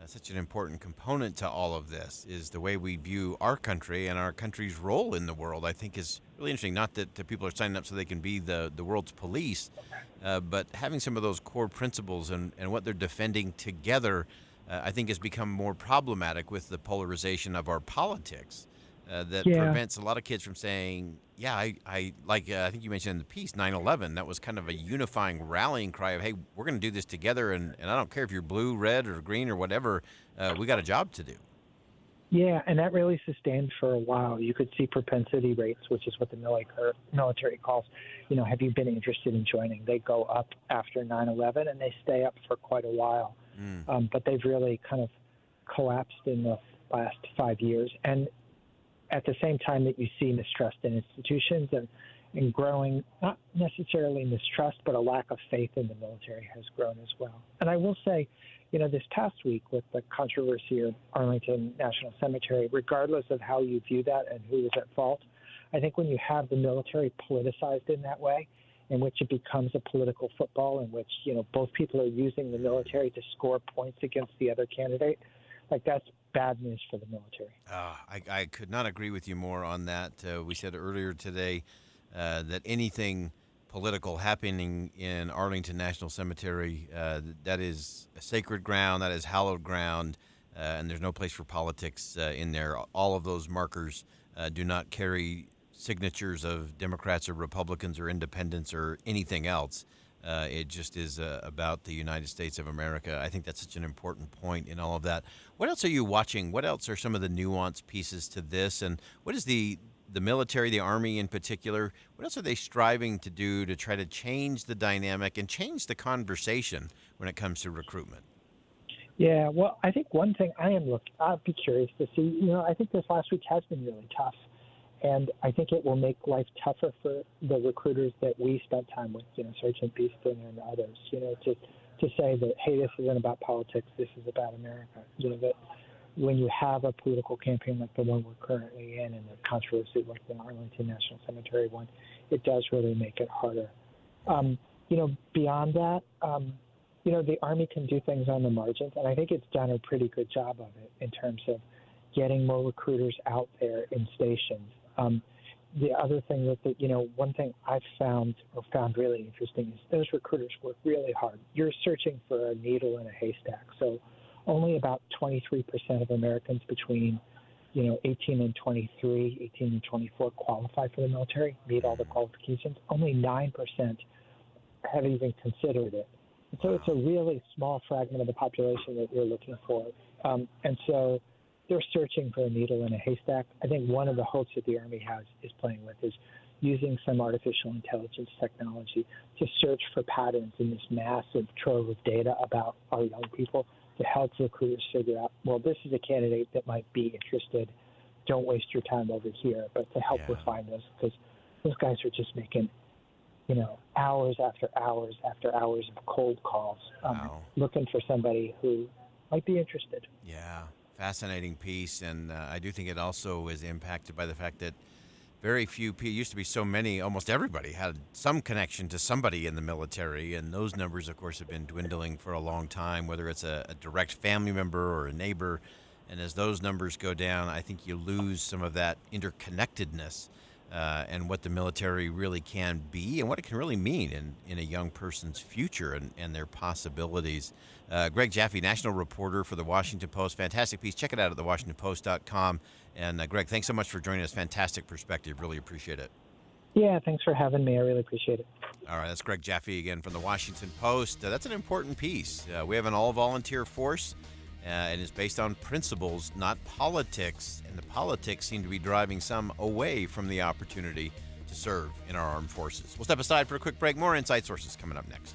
such an important component to all of this, is the way we view our country and our country's role in the world. I think is really interesting. Not that people are signing up so they can be the world's police, but having some of those core principles and what they're defending together, I think has become more problematic with the polarization of our politics that prevents a lot of kids from saying, I think you mentioned in the piece, 9/11, that was kind of a unifying rallying cry of, hey, we're going to do this together, and I don't care if you're blue, red, or green or whatever, we got a job to do. Yeah, and that really sustained for a while. You could see propensity rates, which is what the military calls, have you been interested in joining? They go up after 9/11, and they stay up for quite a while. But they've really kind of collapsed in the last 5 years. And at the same time that you see mistrust in institutions and growing, not necessarily mistrust, but a lack of faith in the military has grown as well. And I will say, this past week with the controversy of Arlington National Cemetery, regardless of how you view that and who is at fault, I think when you have the military politicized in that way, in which it becomes a political football, in which, both people are using the military to score points against the other candidate, that's bad news for the military. I could not agree with you more on that. We said earlier today that anything political happening in Arlington National Cemetery, that is a sacred ground, that is hallowed ground, and there's no place for politics in there. All of those markers do not carry signatures of Democrats or Republicans or independents or anything else. It just is about the United States of America. I think that's such an important point in all of that. What else are you watching? What else are some of the nuanced pieces to this? And what is the military, the Army in particular, what else are they striving to do to try to change the dynamic and change the conversation when it comes to recruitment? Yeah, well, I think one thing I'd be curious to see, I think this last week has been really tough. And I think it will make life tougher for the recruiters that we spent time with, Sergeant Beeston and others, to say that, hey, this isn't about politics, this is about America. That when you have a political campaign like the one we're currently in and a controversy like the Arlington National Cemetery one, it does really make it harder. Beyond that, the Army can do things on the margins, and I think it's done a pretty good job of it in terms of getting more recruiters out there in stations. The other thing one thing I've found really interesting is those recruiters work really hard. You're searching for a needle in a haystack. So only about 23% of Americans between, 18 and 23, 18 and 24 qualify for the military, meet all the qualifications. Only 9% have even considered it. And so it's a really small fragment of the population that you're looking for. And so they're searching for a needle in a haystack. I think one of the hopes that the Army is playing with is using some artificial intelligence technology to search for patterns in this massive trove of data about our young people to help recruiters figure out, well, this is a candidate that might be interested. Don't waste your time over here. But to help refine those, because those guys are just making, hours after hours after hours of cold calls, looking for somebody who might be interested. Yeah. Fascinating piece, and I do think it also is impacted by the fact that very few people, used to be so many, almost everybody had some connection to somebody in the military, and those numbers, of course, have been dwindling for a long time, whether it's a direct family member or a neighbor. And as those numbers go down, I think you lose some of that interconnectedness and what the military really can be and what it can really mean in a young person's future and their possibilities. Greg Jaffe, national reporter for the Washington Post. Fantastic piece. Check it out at thewashingtonpost.com. And Greg, thanks so much for joining us. Fantastic perspective. Really appreciate it. Yeah, thanks for having me. I really appreciate it. All right, that's Greg Jaffe again from the Washington Post. That's an important piece. We have an all-volunteer force, and it's based on principles, not politics. And the politics seem to be driving some away from the opportunity to serve in our armed forces. We'll step aside for a quick break. More Inside Sources coming up next.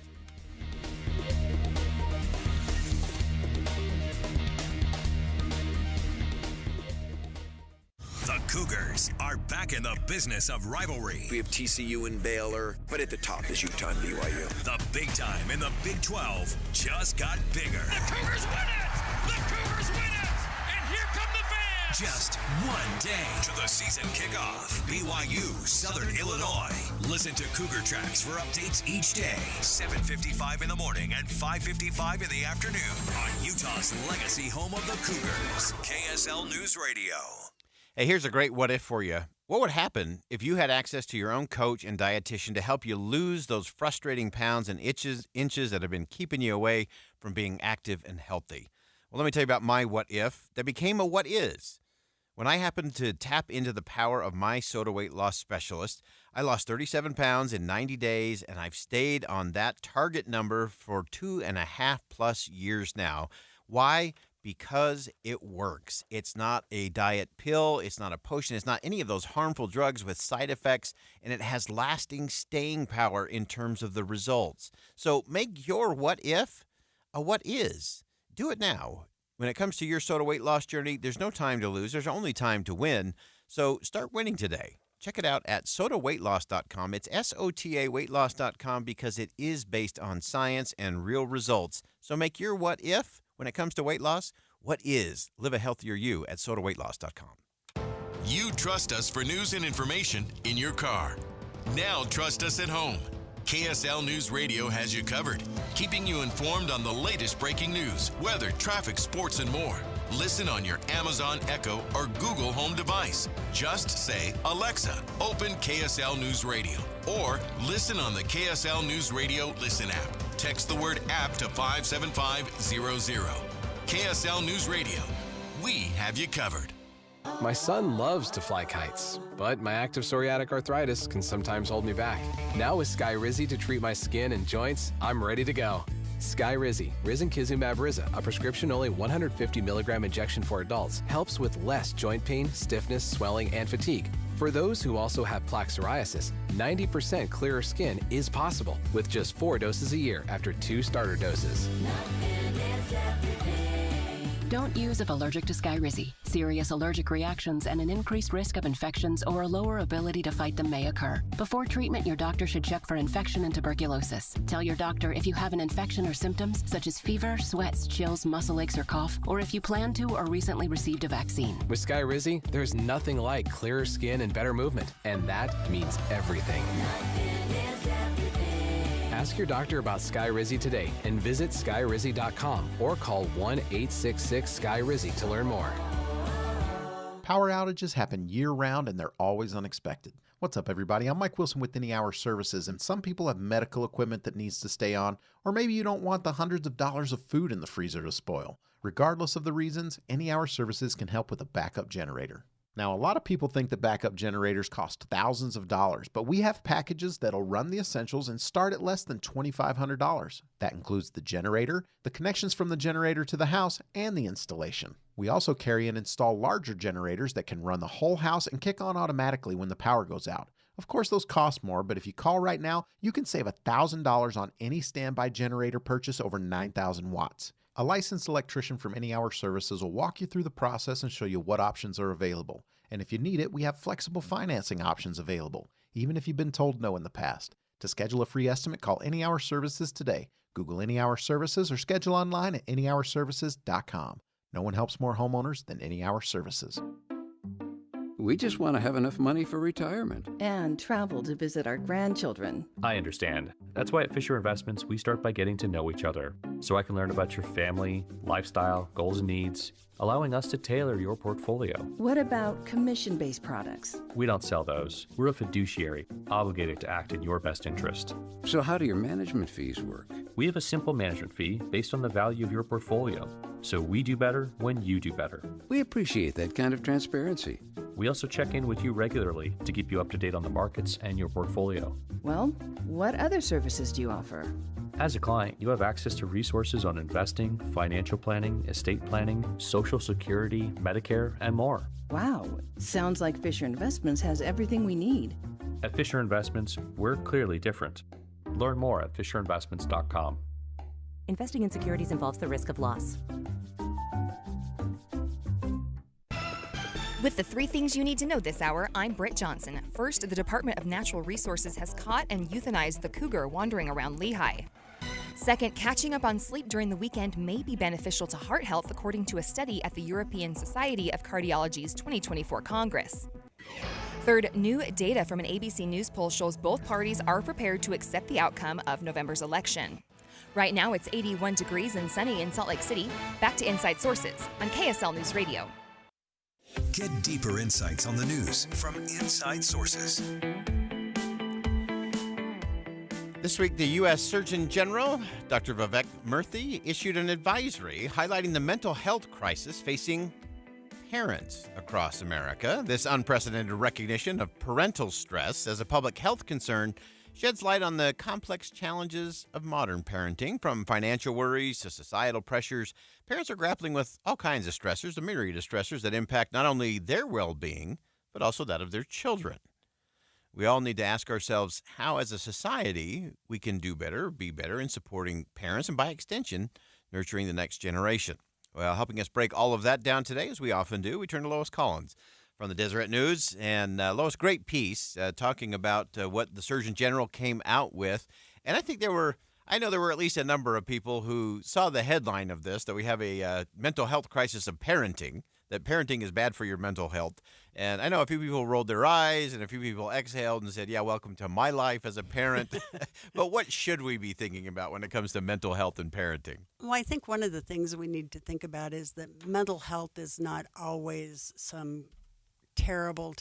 The Cougars are back in the business of rivalry. We have TCU and Baylor, but at the top is Utah and BYU. The big time in the Big 12 just got bigger. The Cougars win it! The Cougars win it! And here come the fans! Just one day to the season kickoff. BYU, Southern Illinois. Listen to Cougar Tracks for updates each day. 7:55 in the morning and 5:55 in the afternoon on Utah's legacy home of the Cougars. KSL News Radio. Hey, here's a great what if for you. What would happen if you had access to your own coach and dietitian to help you lose those frustrating pounds and inches that have been keeping you away from being active and healthy? Well, let me tell you about my what if that became a what is. When I happened to tap into the power of my Soda weight loss specialist, I lost 37 pounds in 90 days, and I've stayed on that target number for 2.5+ years now. Why? Because it works. It's not a diet pill. It's not a potion. It's not any of those harmful drugs with side effects, and it has lasting staying power in terms of the results. So make your what if a what is. Do it now. When it comes to your Soda weight loss journey, there's no time to lose. There's only time to win. So start winning today. Check it out at sodaweightloss.com. It's SOTA weightloss.com because it is based on science and real results. So make your what if, when it comes to weight loss, what is? Live a healthier you at sodaweightloss.com. You trust us for news and information in your car. Now trust us at home. KSL News Radio has you covered, keeping you informed on the latest breaking news, weather, traffic, sports, and more. Listen on your Amazon Echo or Google Home device. Just say, Alexa, open KSL News Radio. Or listen on the KSL News Radio Listen app. Text the word app to 57500. KSL News Radio. We have you covered. My son loves to fly kites, but my active psoriatic arthritis can sometimes hold me back. Now with Skyrizi to treat my skin and joints, I'm ready to go. Skyrizi, risankizumab Riza, a prescription-only 150 milligram injection for adults, helps with less joint pain, stiffness, swelling, and fatigue. For those who also have plaque psoriasis, 90% clearer skin is possible with just 4 doses a year after 2 starter doses. Don't use if allergic to Skyrizi. Serious allergic reactions and an increased risk of infections or a lower ability to fight them may occur. Before treatment, your doctor should check for infection and tuberculosis. Tell your doctor if you have an infection or symptoms such as fever, sweats, chills, muscle aches, or cough, or if you plan to or recently received a vaccine. With Skyrizi, there's nothing like clearer skin and better movement, and that means everything. Ask your doctor about Skyrizi today and visit skyrizi.com or call 1-866-SKYRIZI to learn more. Power outages happen year-round and they're always unexpected. What's up, everybody? I'm Mike Wilson with Any Hour Services, and some people have medical equipment that needs to stay on, or maybe you don't want the hundreds of dollars of food in the freezer to spoil. Regardless of the reasons, Any Hour Services can help with a backup generator. Now, a lot of people think that backup generators cost thousands of dollars, but we have packages that'll run the essentials and start at less than $2,500. That includes the generator, the connections from the generator to the house, and the installation. We also carry and install larger generators that can run the whole house and kick on automatically when the power goes out. Of course, those cost more, but if you call right now, you can save $1,000 on any standby generator purchase over 9,000 watts. A licensed electrician from Any Hour Services will walk you through the process and show you what options are available. And if you need it, we have flexible financing options available, even if you've been told no in the past. To schedule a free estimate, call Any Hour Services today. Google Any Hour Services or schedule online at anyhourservices.com. No one helps more homeowners than Any Hour Services. We just want to have enough money for retirement. And travel to visit our grandchildren. I understand. That's why at Fisher Investments, we start by getting to know each other, so I can learn about your family, lifestyle, goals and needs, allowing us to tailor your portfolio. What about commission-based products? We don't sell those. We're a fiduciary, obligated to act in your best interest. So how do your management fees work? We have a simple management fee based on the value of your portfolio, so we do better when you do better. We appreciate that kind of transparency. We also check in with you regularly to keep you up to date on the markets and your portfolio. Well, what other services do you offer? As a client, you have access to resources on investing, financial planning, estate planning, Social Security, Medicare, and more. Wow, sounds like Fisher Investments has everything we need. At Fisher Investments, we're clearly different. Learn more at FisherInvestments.com. Investing in securities involves the risk of loss. With the 3 things you need to know this hour, I'm Britt Johnson. First, the Department of Natural Resources has caught and euthanized the cougar wandering around Lehigh. Second, catching up on sleep during the weekend may be beneficial to heart health, according to a study at the European Society of Cardiology's 2024 Congress. Third, new data from an ABC News poll shows both parties are prepared to accept the outcome of November's election. Right now, it's 81 degrees and sunny in Salt Lake City. Back to Inside Sources on KSL News Radio. Get deeper insights on the news from Inside Sources. This week, the U.S. Surgeon General, Dr. Vivek Murthy, issued an advisory highlighting the mental health crisis facing parents across America. This unprecedented recognition of parental stress as a public health concern sheds light on the complex challenges of modern parenting. From financial worries to societal pressures, parents are grappling with all kinds of stressors, a myriad of stressors that impact not only their well-being, but also that of their children. We all need to ask ourselves how, as a society, we can do better, be better in supporting parents and, by extension, nurturing the next generation. Well, helping us break all of that down today, as we often do, we turn to Lois Collins from the Deseret News. And Lois, great piece talking about what the Surgeon General came out with. And I think I know there were at least a number of people who saw the headline of this, that we have a mental health crisis of parenting, that parenting is bad for your mental health. And I know a few people rolled their eyes and a few people exhaled and said, yeah, welcome to my life as a parent. But what should we be thinking about when it comes to mental health and parenting? Well, I think one of the things we need to think about is that mental health is not always some terrible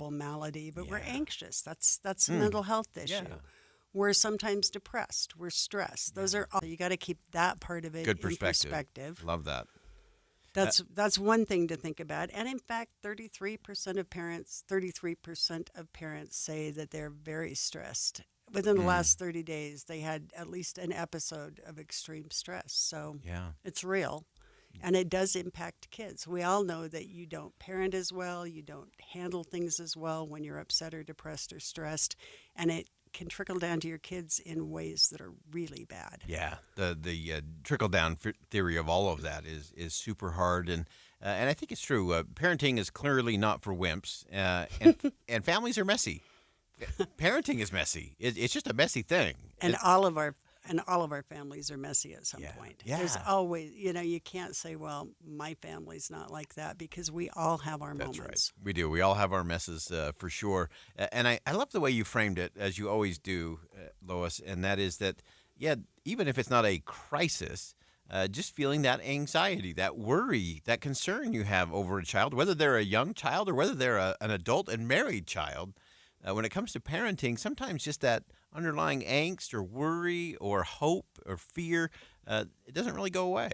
malady, but we're anxious. That's a mental health issue. Yeah. We're sometimes depressed. We're stressed. Those are all, you got to keep that part of it Good in perspective. Love that. That's one thing to think about. And in fact, 33% of parents say that they're very stressed. Within the last 30 days, they had at least an episode of extreme stress. So it's real. And it does impact kids. We all know that you don't parent as well, you don't handle things as well when you're upset or depressed or stressed, and it can trickle down to your kids in ways that are really bad. Yeah, the trickle-down theory of all of that is super hard, and I think it's true. Parenting is clearly not for wimps, and families are messy. Parenting is messy. It's just a messy thing. And all of our families are messy at some point. Yeah. There's always, you can't say, well, my family's not like that, because we all have our moments. That's right. We do. We all have our messes for sure. And I love the way you framed it, as you always do, Lois, and that is that, even if it's not a crisis, just feeling that anxiety, that worry, that concern you have over a child, whether they're a young child or whether they're an adult and married child, when it comes to parenting, sometimes just that underlying angst or worry or hope or fear, it doesn't really go away.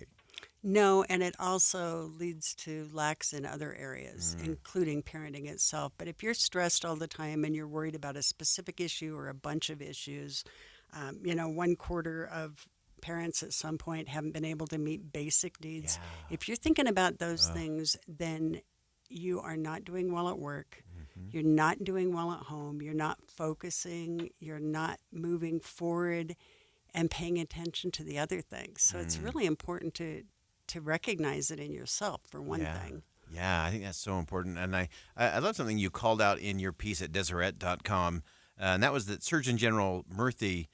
No, and it also leads to lacks in other areas, including parenting itself. But if you're stressed all the time and you're worried about a specific issue or a bunch of issues, 1/4 of parents at some point haven't been able to meet basic needs. Yeah. If you're thinking about those things, then you are not doing well at work. You're not doing well at home. You're not focusing. You're not moving forward and paying attention to the other things. So it's really important to recognize it in yourself, for one thing. Yeah, I think that's so important. And I love something you called out in your piece at Deseret.com, and that was that Surgeon General Murthy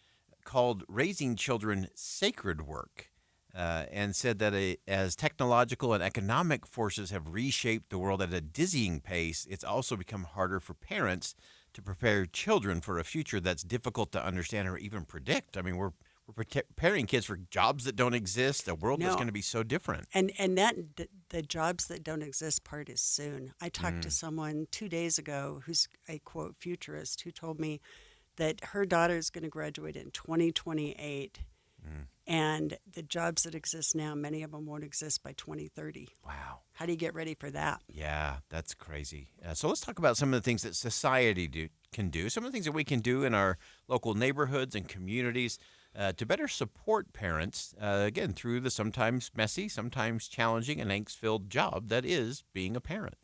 called raising children sacred work. and said that as technological and economic forces have reshaped the world at a dizzying pace, it's also become harder for parents to prepare children for a future that's difficult to understand or even predict. I mean, we're preparing kids for jobs that don't exist, a world that's going to be so different. And that the jobs that don't exist part is soon. I talked to someone 2 days ago who's a, quote, futurist, who told me that her daughter is going to graduate in 2028. And the jobs that exist now, many of them won't exist by 2030. Wow. How do you get ready for that? Yeah, that's crazy. So let's talk about some of the things that society can do, some of the things that we can do in our local neighborhoods and communities to better support parents, again, through the sometimes messy, sometimes challenging and angst-filled job that is being a parent.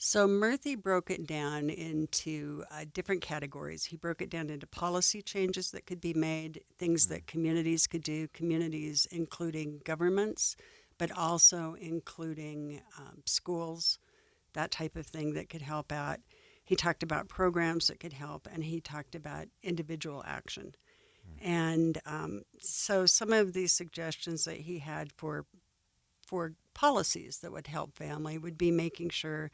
So Murthy broke it down into different categories. He broke it down into policy changes that could be made, things that communities could do, communities including governments, but also including schools, that type of thing that could help out. He talked about programs that could help, and he talked about individual action. And so some of these suggestions that he had for policies that would help family would be making sure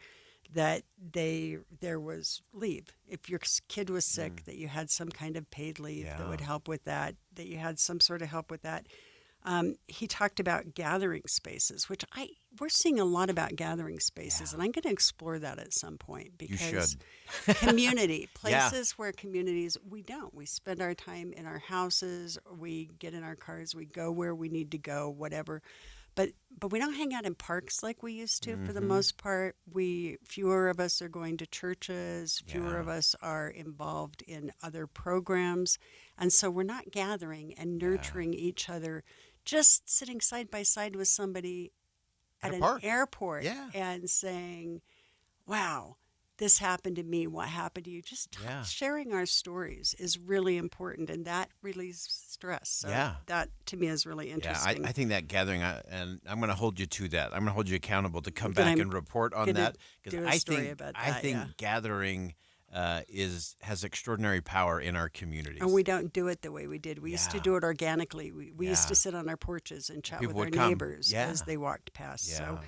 that there was leave. If your kid was sick, that you had some kind of paid leave that would help with that you had some sort of help with that. He talked about gathering spaces, which we're seeing a lot about gathering spaces, and I'm going to explore that at some point because community, places where communities, we spend our time in our houses, we get in our cars, we go where we need to go, whatever. But we don't hang out in parks like we used to for the most part. Fewer of us are going to churches, fewer of us are involved in other programs. And so we're not gathering and nurturing each other, just sitting side by side with somebody at an airport and saying, wow, this happened to me, what happened to you? Just sharing our stories is really important, and that relieves stress. So that, to me, is really interesting. Yeah, I think that gathering, and I'm going to hold you to that. I'm going to hold you accountable to come back and report on that. Because I think gathering has extraordinary power in our communities. And we don't do it the way we did. We used to do it organically. We used to sit on our porches and chat with our neighbors as they walked past. So.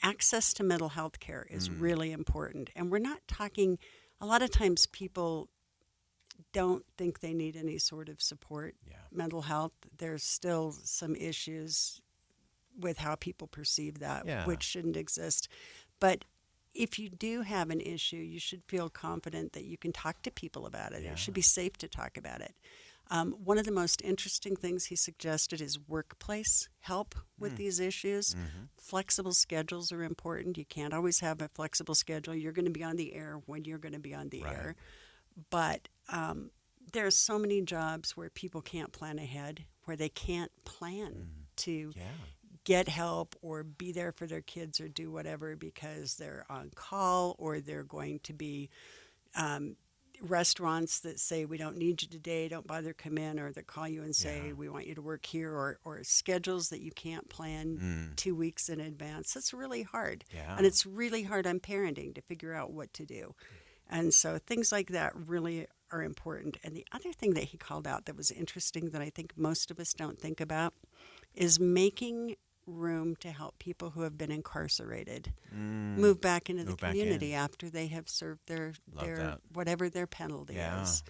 Access to mental health care is really important. And we're not talking, a lot of times people don't think they need any sort of support. Mental health, there's still some issues with how people perceive that, which shouldn't exist. But if you do have an issue, you should feel confident that you can talk to people about it. It should be safe to talk about it. One of the most interesting things he suggested is workplace help with these issues. Flexible schedules are important. You can't always have a flexible schedule. You're going to be on the air when you're going to be on the air. But there are so many jobs where people can't plan ahead, where they can't plan to get help or be there for their kids or do whatever because they're on call, or they're going to be restaurants that say, we don't need you today, don't bother come in, or that call you and say, we want you to work here, or schedules that you can't plan 2 weeks in advance. That's really hard. And it's really hard on parenting to figure out what to do. And so things like that really are important. And the other thing that he called out that was interesting that I think most of us don't think about is making room to help people who have been incarcerated move back into the community after they have served their whatever their penalty is.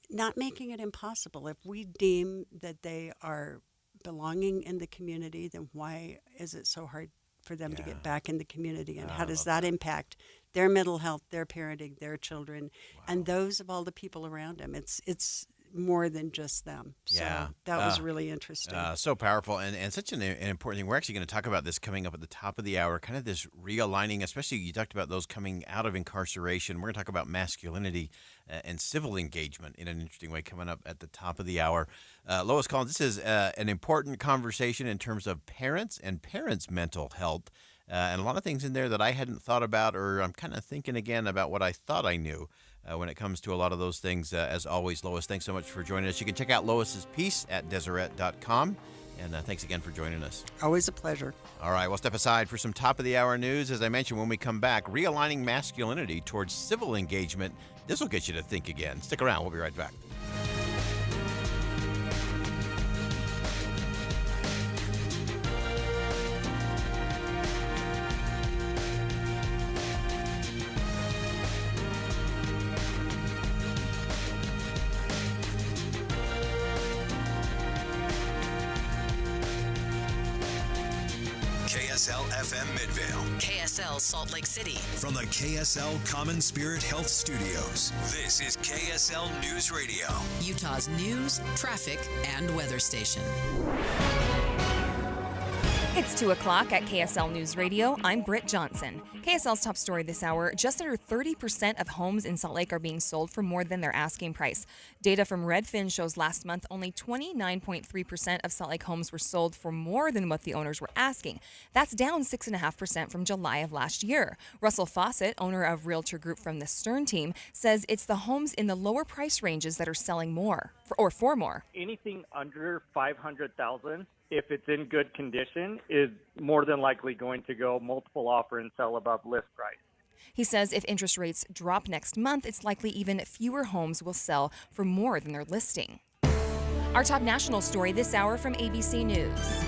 Not making it impossible. If we deem that they are belonging in the community, then why is it so hard for them to get back in the community? And how does that impact their mental health, their parenting, their children, and those of all the people around them? It's more than just them. So that was really interesting. So powerful and such an important thing. We're actually going to talk about this coming up at the top of the hour, kind of this realigning, especially you talked about those coming out of incarceration. We're going to talk about masculinity and civil engagement in an interesting way coming up at the top of the hour. Lois Collins, this is an important conversation in terms of parents and parents' mental health. And a lot of things in there that I hadn't thought about, or I'm kind of thinking again about what I thought I knew when it comes to a lot of those things. As always, Lois, thanks so much for joining us. You can check out Lois's piece at Deseret.com. And thanks again for joining us. Always a pleasure. All right, we'll step aside for some top-of-the-hour news. As I mentioned, when we come back, realigning masculinity towards civil engagement. This will get you to think again. Stick around. We'll be right back. FM Midvale. KSL Salt Lake City. From the KSL Common Spirit Health Studios, this is KSL News Radio. Utah's news, traffic, and weather station. It's 2 o'clock at KSL News Radio. I'm Britt Johnson. KSL's top story this hour, just under 30% of homes in Salt Lake are being sold for more than their asking price. Data from Redfin shows last month only 29.3% of Salt Lake homes were sold for more than what the owners were asking. That's down 6.5% from July of last year. Russell Fawcett, owner of Realtor Group from the Stern team, says it's the homes in the lower price ranges that are selling more, for more. Anything under $500,000, if it's in good condition, is more than likely going to go multiple offer and sell above list price. He says if interest rates drop next month, it's likely even fewer homes will sell for more than their listing. Our top national story this hour from ABC News.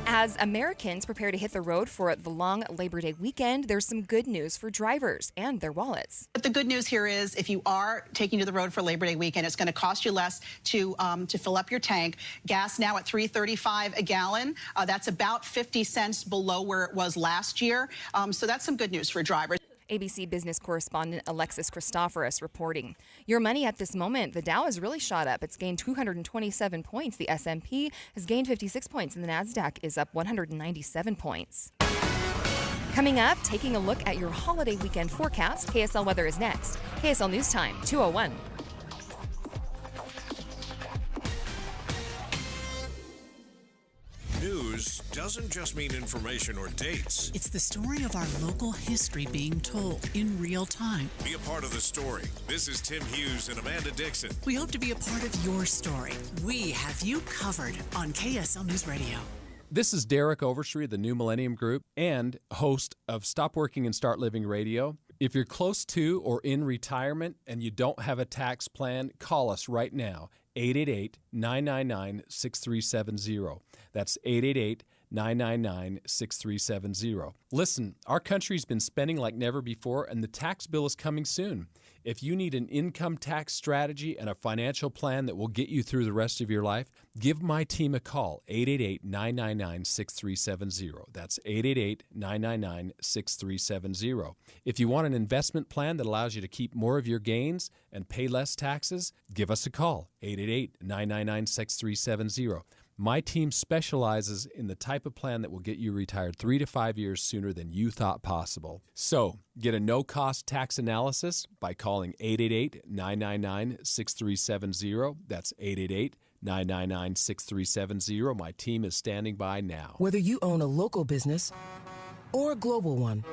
As Americans prepare to hit the road for the long Labor Day weekend, there's some good news for drivers and their wallets. But the good news here is if you are taking to the road for Labor Day weekend, it's going to cost you less to fill up your tank. Gas now at $3.35 a gallon. That's about 50 cents below where it was last year. So that's some good news for drivers. ABC business correspondent Alexis Christoforous reporting. Your money at this moment, the Dow has really shot up. It's gained 227 points. The S&P has gained 56 points, and the NASDAQ is up 197 points. Coming up, taking a look at your holiday weekend forecast. KSL weather is next. KSL News Time, 2:01. News doesn't just mean information or dates. It's the story of our local history being told in real time. Be a part of the story. This is Tim Hughes and Amanda Dixon. We hope to be a part of your story. We have you covered on KSL News Radio. This is Derek Overstreet of the New Millennium Group and host of Stop Working and Start Living Radio. If you're close to or in retirement and you don't have a tax plan, call us right now, 888-999-6370. That's 888-999-6370. Listen, our country's been spending like never before, and the tax bill is coming soon. If you need an income tax strategy and a financial plan that will get you through the rest of your life, give my team a call, 888-999-6370. That's 888-999-6370. If you want an investment plan that allows you to keep more of your gains and pay less taxes, give us a call, 888-999-6370. My team specializes in the type of plan that will get you retired 3 to 5 years sooner than you thought possible. So, get a no-cost tax analysis by calling 888-999-6370. That's 888-999-6370. My team is standing by now. Whether you own a local business or a global one,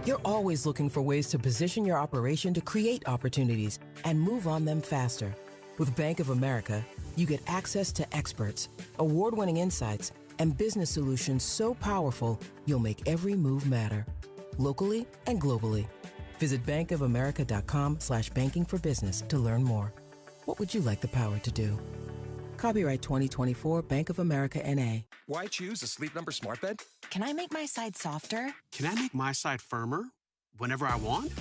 you're always looking for ways to position your operation to create opportunities and move on them faster. With Bank of America, you get access to experts, award-winning insights, and business solutions so powerful, you'll make every move matter, locally and globally. Visit bankofamerica.com/banking for business to learn more. What would you like the power to do? Copyright 2024 Bank of America N.A. Why choose a Sleep Number smart bed? Can I make my side softer? Can I make my side firmer whenever I want?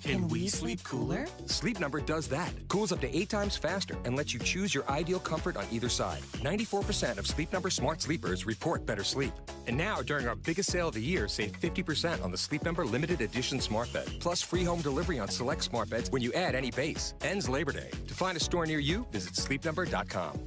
Can we sleep cooler? Sleep Number does that. Cools up to 8 times faster and lets you choose your ideal comfort on either side. 94% of Sleep Number smart sleepers report better sleep. And now, during our biggest sale of the year, save 50% on the Sleep Number limited edition smart bed. Plus free home delivery on select smart beds when you add any base. Ends Labor Day. To find a store near you, visit sleepnumber.com.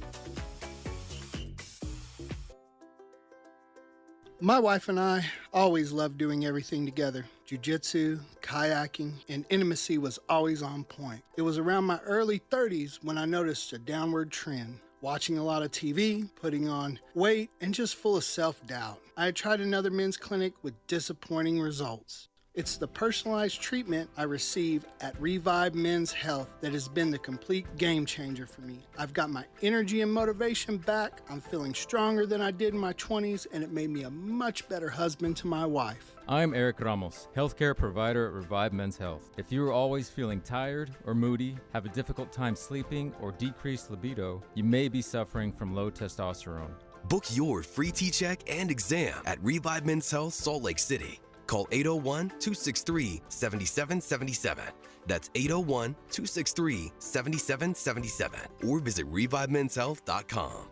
My wife and I always loved doing everything together. Jiu-jitsu, kayaking, and intimacy was always on point. It was around my early 30s when I noticed a downward trend. Watching a lot of TV, putting on weight, and just full of self-doubt. I had tried another men's clinic with disappointing results. It's the personalized treatment I receive at Revive Men's Health that has been the complete game changer for me. I've got my energy and motivation back, I'm feeling stronger than I did in my 20s, and it made me a much better husband to my wife. I'm Eric Ramos, healthcare provider at Revive Men's Health. If you are always feeling tired or moody, have a difficult time sleeping, or decreased libido, you may be suffering from low testosterone. Book your free T-check and exam at Revive Men's Health Salt Lake City. Call 801-263-7777. That's 801-263-7777. Or visit ReviveMen'sHealth.com.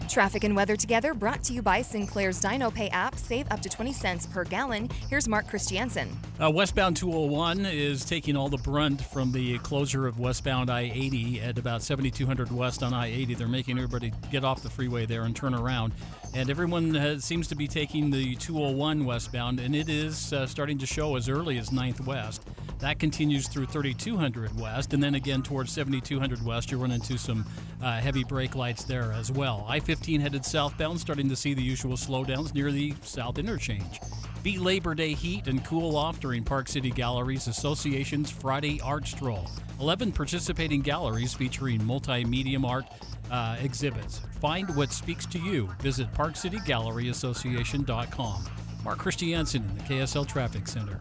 Traffic and weather together brought to you by Sinclair's DinoPay app. Save up to 20 cents per gallon. Here's Mark Christiansen. Westbound 201 is taking all the brunt from the closure of westbound I-80 at about 7200 west on I-80. They're making everybody get off the freeway there and turn around. And everyone seems to be taking the 201 westbound, and it is starting to show as early as 9th West. That continues through 3200 west, and then again towards 7200 west. You run into some heavy brake lights there as well. I-15 headed southbound, starting to see the usual slowdowns near the south interchange. Beat Labor Day heat and cool off during Park City Galleries Association's Friday Art Stroll. 11 participating galleries featuring multi-medium art exhibits. Find what speaks to you. Visit ParkCityGalleryAssociation.com. Mark Christiansen in the KSL Traffic Center.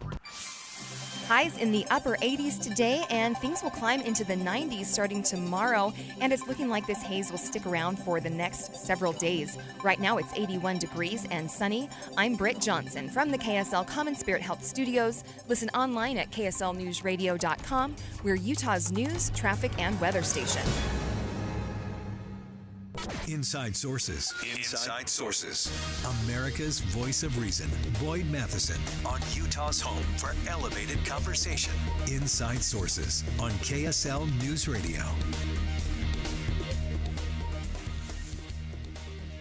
Highs in the upper 80s today, and things will climb into the 90s starting tomorrow. And it's looking like this haze will stick around for the next several days. Right now, it's 81 degrees and sunny. I'm Britt Johnson from the KSL Common Spirit Health Studios. Listen online at KSLNewsRadio.com. We're Utah's news, traffic, and weather station. Inside Sources. Inside Sources. America's voice of reason. Boyd Matheson on Utah's home for elevated conversation. Inside Sources on KSL News Radio.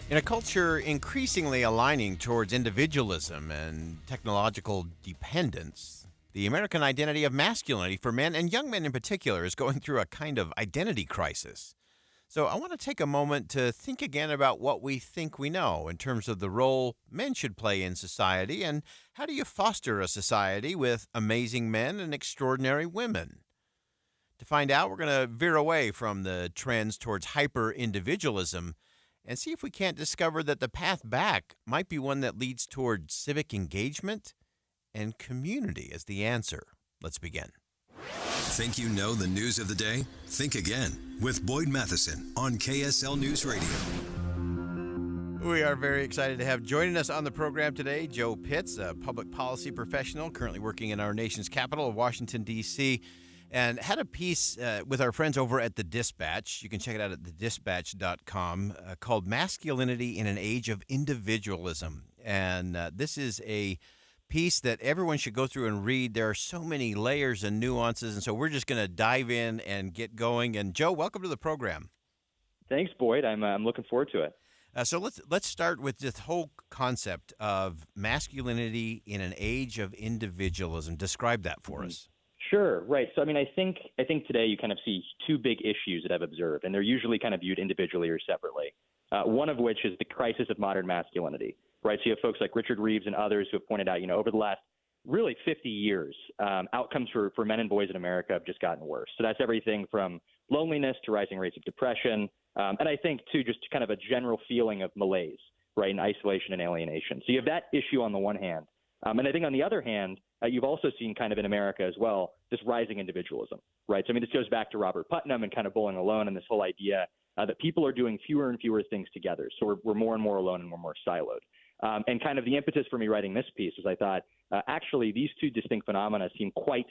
In a culture increasingly aligning towards individualism and technological dependence, the American identity of masculinity for men, and young men in particular, is going through a kind of identity crisis. So I want to take a moment to think again about what we think we know in terms of the role men should play in society, and how do you foster a society with amazing men and extraordinary women? To find out, we're going to veer away from the trends towards hyper-individualism and see if we can't discover that the path back might be one that leads toward civic engagement and community as the answer. Let's begin. Think you know the news of the day? Think again with Boyd Matheson on KSL News Radio. We are very excited to have joining us on the program today Joe Pitts, a public policy professional currently working in our nation's capital of Washington, D.C., and had a piece with our friends over at The Dispatch. You can check it out at thedispatch.com called Masculinity in an Age of Individualism. And this is a piece that everyone should go through and read. There are so many layers and nuances, and so we're just going to dive in and get going. And Joe, welcome to the program. Thanks, Boyd. I'm looking forward to it. So let's start with this whole concept of masculinity in an age of individualism. Describe that for us. Sure. Right. So, I think today you kind of see two big issues that I've observed, and they're usually kind of viewed individually or separately. One of which is the crisis of modern masculinity. Right. So you have folks like Richard Reeves and others who have pointed out, over the last really 50 years, outcomes for men and boys in America have just gotten worse. So that's everything from loneliness to rising rates of depression. And I think, too, just kind of a general feeling of malaise, right, and isolation and alienation. So you have that issue on the one hand. And I think on the other hand, you've also seen kind of in America as well, this rising individualism, right? So, this goes back to Robert Putnam and kind of Bowling Alone and this whole idea that people are doing fewer and fewer things together. So we're more and more alone and we're more siloed. And kind of the impetus for me writing this piece is I thought, actually, these two distinct phenomena seem quite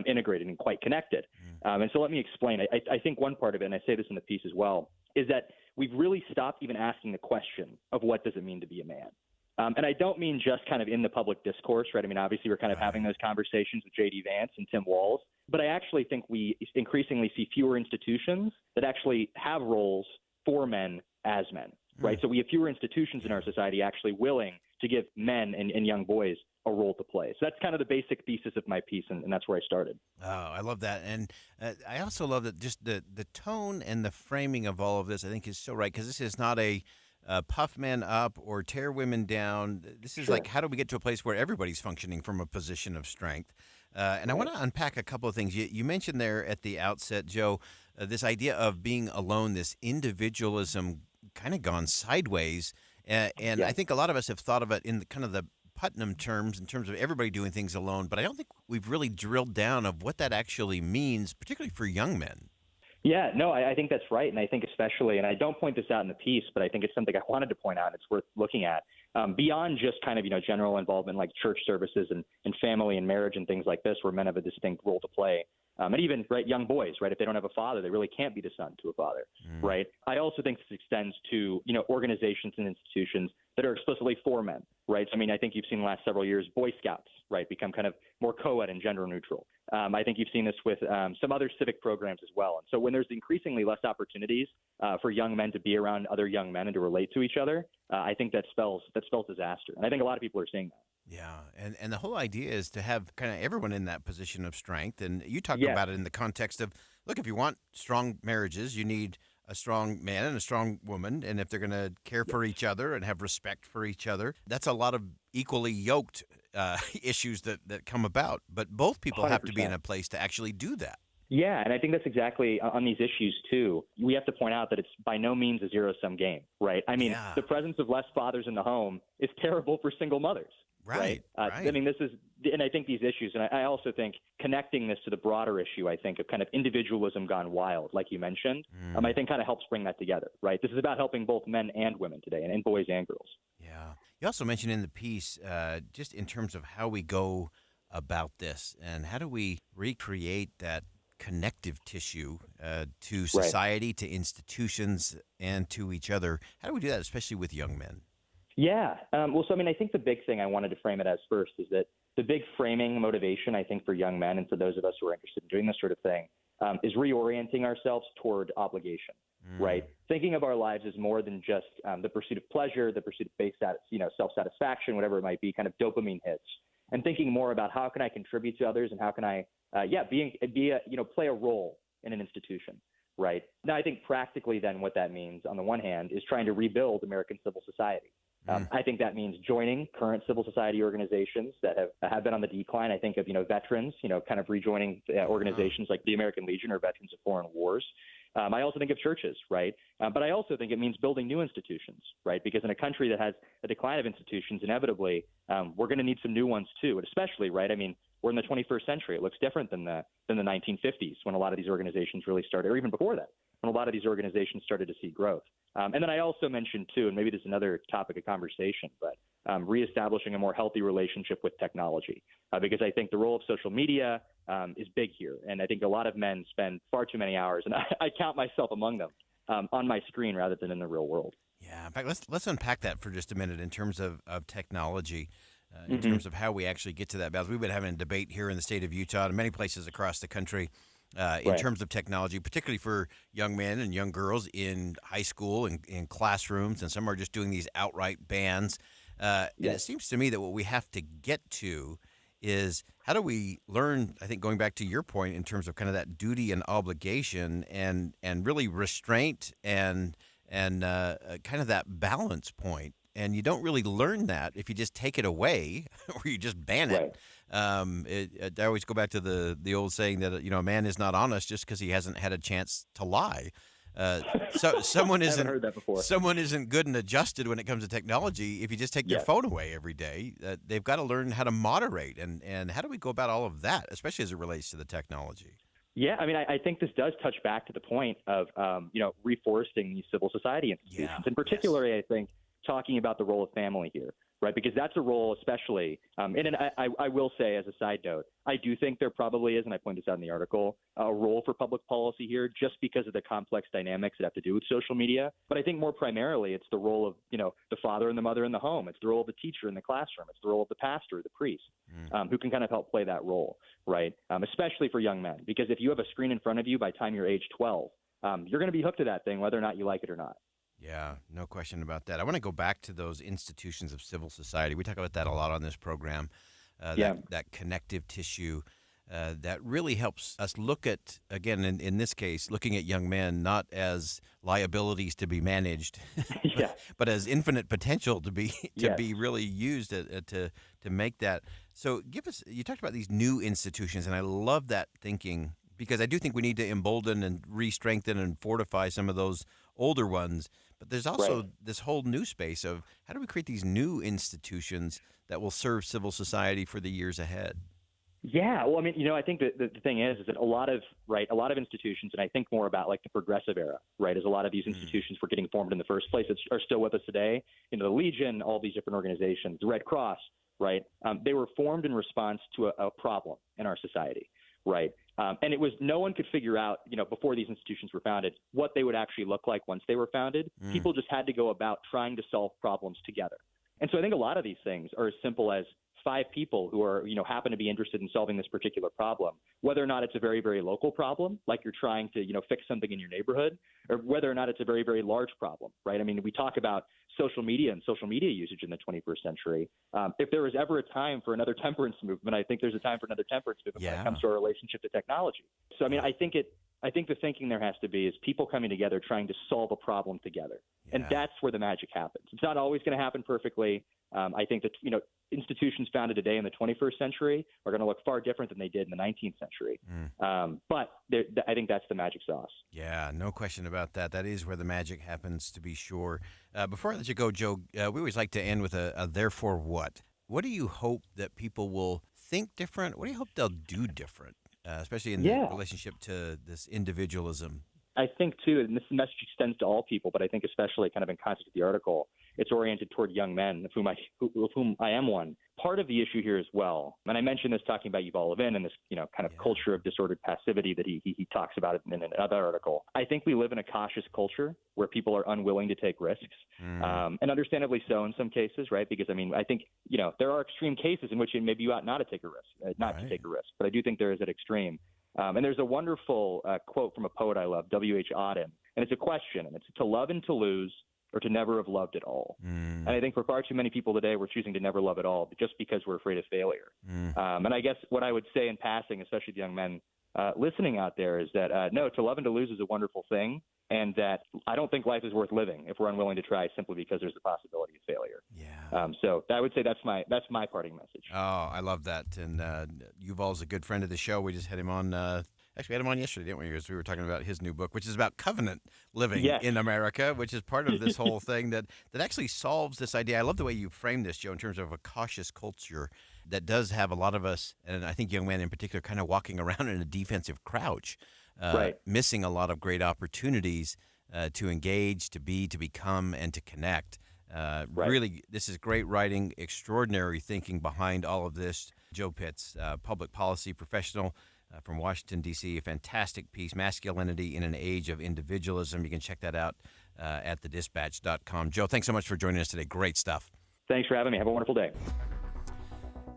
integrated and quite connected. And so let me explain. I think one part of it, and I say this in the piece as well, is that we've really stopped even asking the question of what does it mean to be a man. And I don't mean just kind of in the public discourse, right? Obviously, we're kind of having those conversations with J.D. Vance and Tim Walz, but I actually think we increasingly see fewer institutions that actually have roles for men as men. Right. So we have fewer institutions in our society actually willing to give men and young boys a role to play. So that's kind of the basic thesis of my piece, and that's where I started. Oh, I love that. And I also love that just the tone and the framing of all of this, I think, is so right, because this is not a puff men up or tear women down. This is like, how do we get to a place where everybody's functioning from a position of strength? And I want to unpack a couple of things. You mentioned there at the outset, Joe, this idea of being alone, this individualism kind of gone sideways. And I think a lot of us have thought of it in kind of the Putnam terms, in terms of everybody doing things alone. But I don't think we've really drilled down of what that actually means, particularly for young men. Yeah, no, I think that's right. And I think especially, and I don't point this out in the piece, but I think it's something I wanted to point out and it's worth looking at, beyond just kind of, general involvement like church services and family and marriage and things like this where men have a distinct role to play. And even, right, young boys, right, if they don't have a father, they really can't be the son to a father, right? I also think this extends to, organizations and institutions that are explicitly for men, right? So, I mean, I think you've seen the last several years Boy Scouts, right, become kind of more co-ed and gender neutral. I think you've seen this with some other civic programs as well. And so when there's increasingly less opportunities for young men to be around other young men and to relate to each other, I think that spells disaster. And I think a lot of people are seeing that. Yeah, and the whole idea is to have kind of everyone in that position of strength. And you talk about it in the context of, look, if you want strong marriages, you need a strong man and a strong woman. And if they're going to care for each other and have respect for each other, that's a lot of equally yoked issues that come about. But both people 100%. have to be in a place to actually do that. Yeah, and I think that's exactly on these issues, too. We have to point out that it's by no means a zero-sum game, right? I mean, the presence of less fathers in the home is terrible for single mothers. Right. I mean, this is, and I think these issues, and I also think connecting this to the broader issue, I think, of kind of individualism gone wild, like you mentioned, I think kind of helps bring that together, right? This is about helping both men and women today, and boys and girls. Yeah. You also mentioned in the piece, just in terms of how we go about this and how do we recreate that connective tissue to society, to institutions, and to each other. How do we do that, especially with young men? Yeah. Well, so I mean, I think the big thing I wanted to frame it as first is that the big framing motivation, I think, for young men and for those of us who are interested in doing this sort of thing is reorienting ourselves toward obligation, right? Thinking of our lives as more than just the pursuit of pleasure, the pursuit of base, self-satisfaction, whatever it might be, kind of dopamine hits, and thinking more about how can I contribute to others and how can I, play a role in an institution, right? Now, I think practically then what that means on the one hand is trying to rebuild American civil society. I think that means joining current civil society organizations that have been on the decline. I think of, veterans, kind of rejoining organizations like the American Legion or Veterans of Foreign Wars. I also think of churches, right? But I also think it means building new institutions, right? Because in a country that has a decline of institutions, inevitably, we're going to need some new ones too. And especially, right? I mean, we're in the 21st century. It looks different than the 1950s when a lot of these organizations really started, or even before that, when a lot of these organizations started to see growth. And then I also mentioned too, and maybe this is another topic of conversation, but reestablishing a more healthy relationship with technology, because I think the role of social media is big here. And I think a lot of men spend far too many hours, and I count myself among them, on my screen rather than in the real world. Yeah, in fact, let's unpack that for just a minute in terms of technology, in terms of how we actually get to that balance. We've been having a debate here in the state of Utah and many places across the country in terms of technology, particularly for young men and young girls in high school and in classrooms, and some are just doing these outright bans. And it seems to me that what we have to get to is how do we learn, I think going back to your point in terms of kind of that duty and obligation and really restraint and kind of that balance point. And you don't really learn that if you just take it away or you just ban it. I always go back to the old saying that a man is not honest just because he hasn't had a chance to lie. So someone isn't heard that before. Someone isn't good and adjusted when it comes to technology. If you just take their phone away every day, they've got to learn how to moderate. And how do we go about all of that, especially as it relates to the technology? Yeah, I mean, I think this does touch back to the point of reforesting these civil society institutions, and particularly, I think, talking about the role of family here, right? Because that's a role especially, and I will say as a side note, I do think there probably is, and I point this out in the article, a role for public policy here just because of the complex dynamics that have to do with social media. But I think more primarily it's the role of, the father and the mother in the home. It's the role of the teacher in the classroom. It's the role of the pastor, the priest, who can kind of help play that role, right? Especially for young men, because if you have a screen in front of you by the time you're age 12, you're going to be hooked to that thing whether or not you like it or not. Yeah, no question about that. I want to go back to those institutions of civil society. We talk about that a lot on this program, that connective tissue that really helps us look at, again, in this case, looking at young men not as liabilities to be managed, but as infinite potential to be be really used to make that. So you talked about these new institutions, and I love that thinking because I do think we need to embolden and re-strengthen and fortify some of those older ones. But there's also this whole new space of how do we create these new institutions that will serve civil society for the years ahead? Yeah, well, I mean, I think the thing is that a lot of institutions, and I think more about like the progressive era, right, as a lot of these institutions were getting formed in the first place are still with us today. The Legion, all these different organizations, the Red Cross, right, they were formed in response to a problem in our society, right? And it was no one could figure out, before these institutions were founded, what they would actually look like once they were founded. People just had to go about trying to solve problems together. And so I think a lot of these things are as simple as 5 people who are, happen to be interested in solving this particular problem, whether or not it's a very, very local problem, like you're trying to, fix something in your neighborhood, or whether or not it's a very, very large problem, right? I mean, we talk about social media and social media usage in the 21st century. If there was ever a time for another temperance movement, I think there's a time for another temperance movement when it comes to our relationship to technology. So, I mean, I think the thinking there has to be is people coming together trying to solve a problem together. And that's where the magic happens. It's not always going to happen perfectly. I think that, institutions founded today in the 21st century are going to look far different than they did in the 19th century. But I think that's the magic sauce. Yeah, no question about that. That is where the magic happens, to be sure. Before I let you go, Joe, we always like to end with a therefore what? What do you hope that people will think different? What do you hope they'll do different, especially in the relationship to this individualism? I think, too, and this message extends to all people, but I think especially kind of in context of the article, it's oriented toward young men, of whom I am one. Part of the issue here as well, and I mentioned this talking about Yuval Levin and this, kind of culture of disordered passivity that he talks about in another article. I think we live in a cautious culture where people are unwilling to take risks, and understandably so in some cases, right? Because, I mean, I think, there are extreme cases in which maybe you ought not to take a risk, to take a risk. But I do think there is that extreme. And there's a wonderful quote from a poet I love, W.H. Auden, and it's a question, and it's to love and to lose, or to never have loved at all. And I think for far too many people today, we're choosing to never love at all just because we're afraid of failure. And I guess what I would say in passing, especially to young men listening out there, is that no, to love and to lose is a wonderful thing, and that I don't think life is worth living if we're unwilling to try simply because there's the possibility of failure. So I would say that's my parting message. Oh, I love that. And Yuval's a good friend of the show. We just had him on. Actually, we had him on yesterday, didn't we? Because we were talking about his new book, which is about covenant living in America, which is part of this whole thing that actually solves this idea. I love the way you framed this, Joe, in terms of a cautious culture that does have a lot of us, and I think young men in particular, kind of walking around in a defensive crouch, missing a lot of great opportunities to engage, to be, to become, and to connect. Really, this is great writing, extraordinary thinking behind all of this. Joe Pitts, public policy professional from Washington, D.C., a fantastic piece, Masculinity in an Age of Individualism. You can check that out at thedispatch.com. Joe, thanks so much for joining us today. Great stuff. Thanks for having me. Have a wonderful day.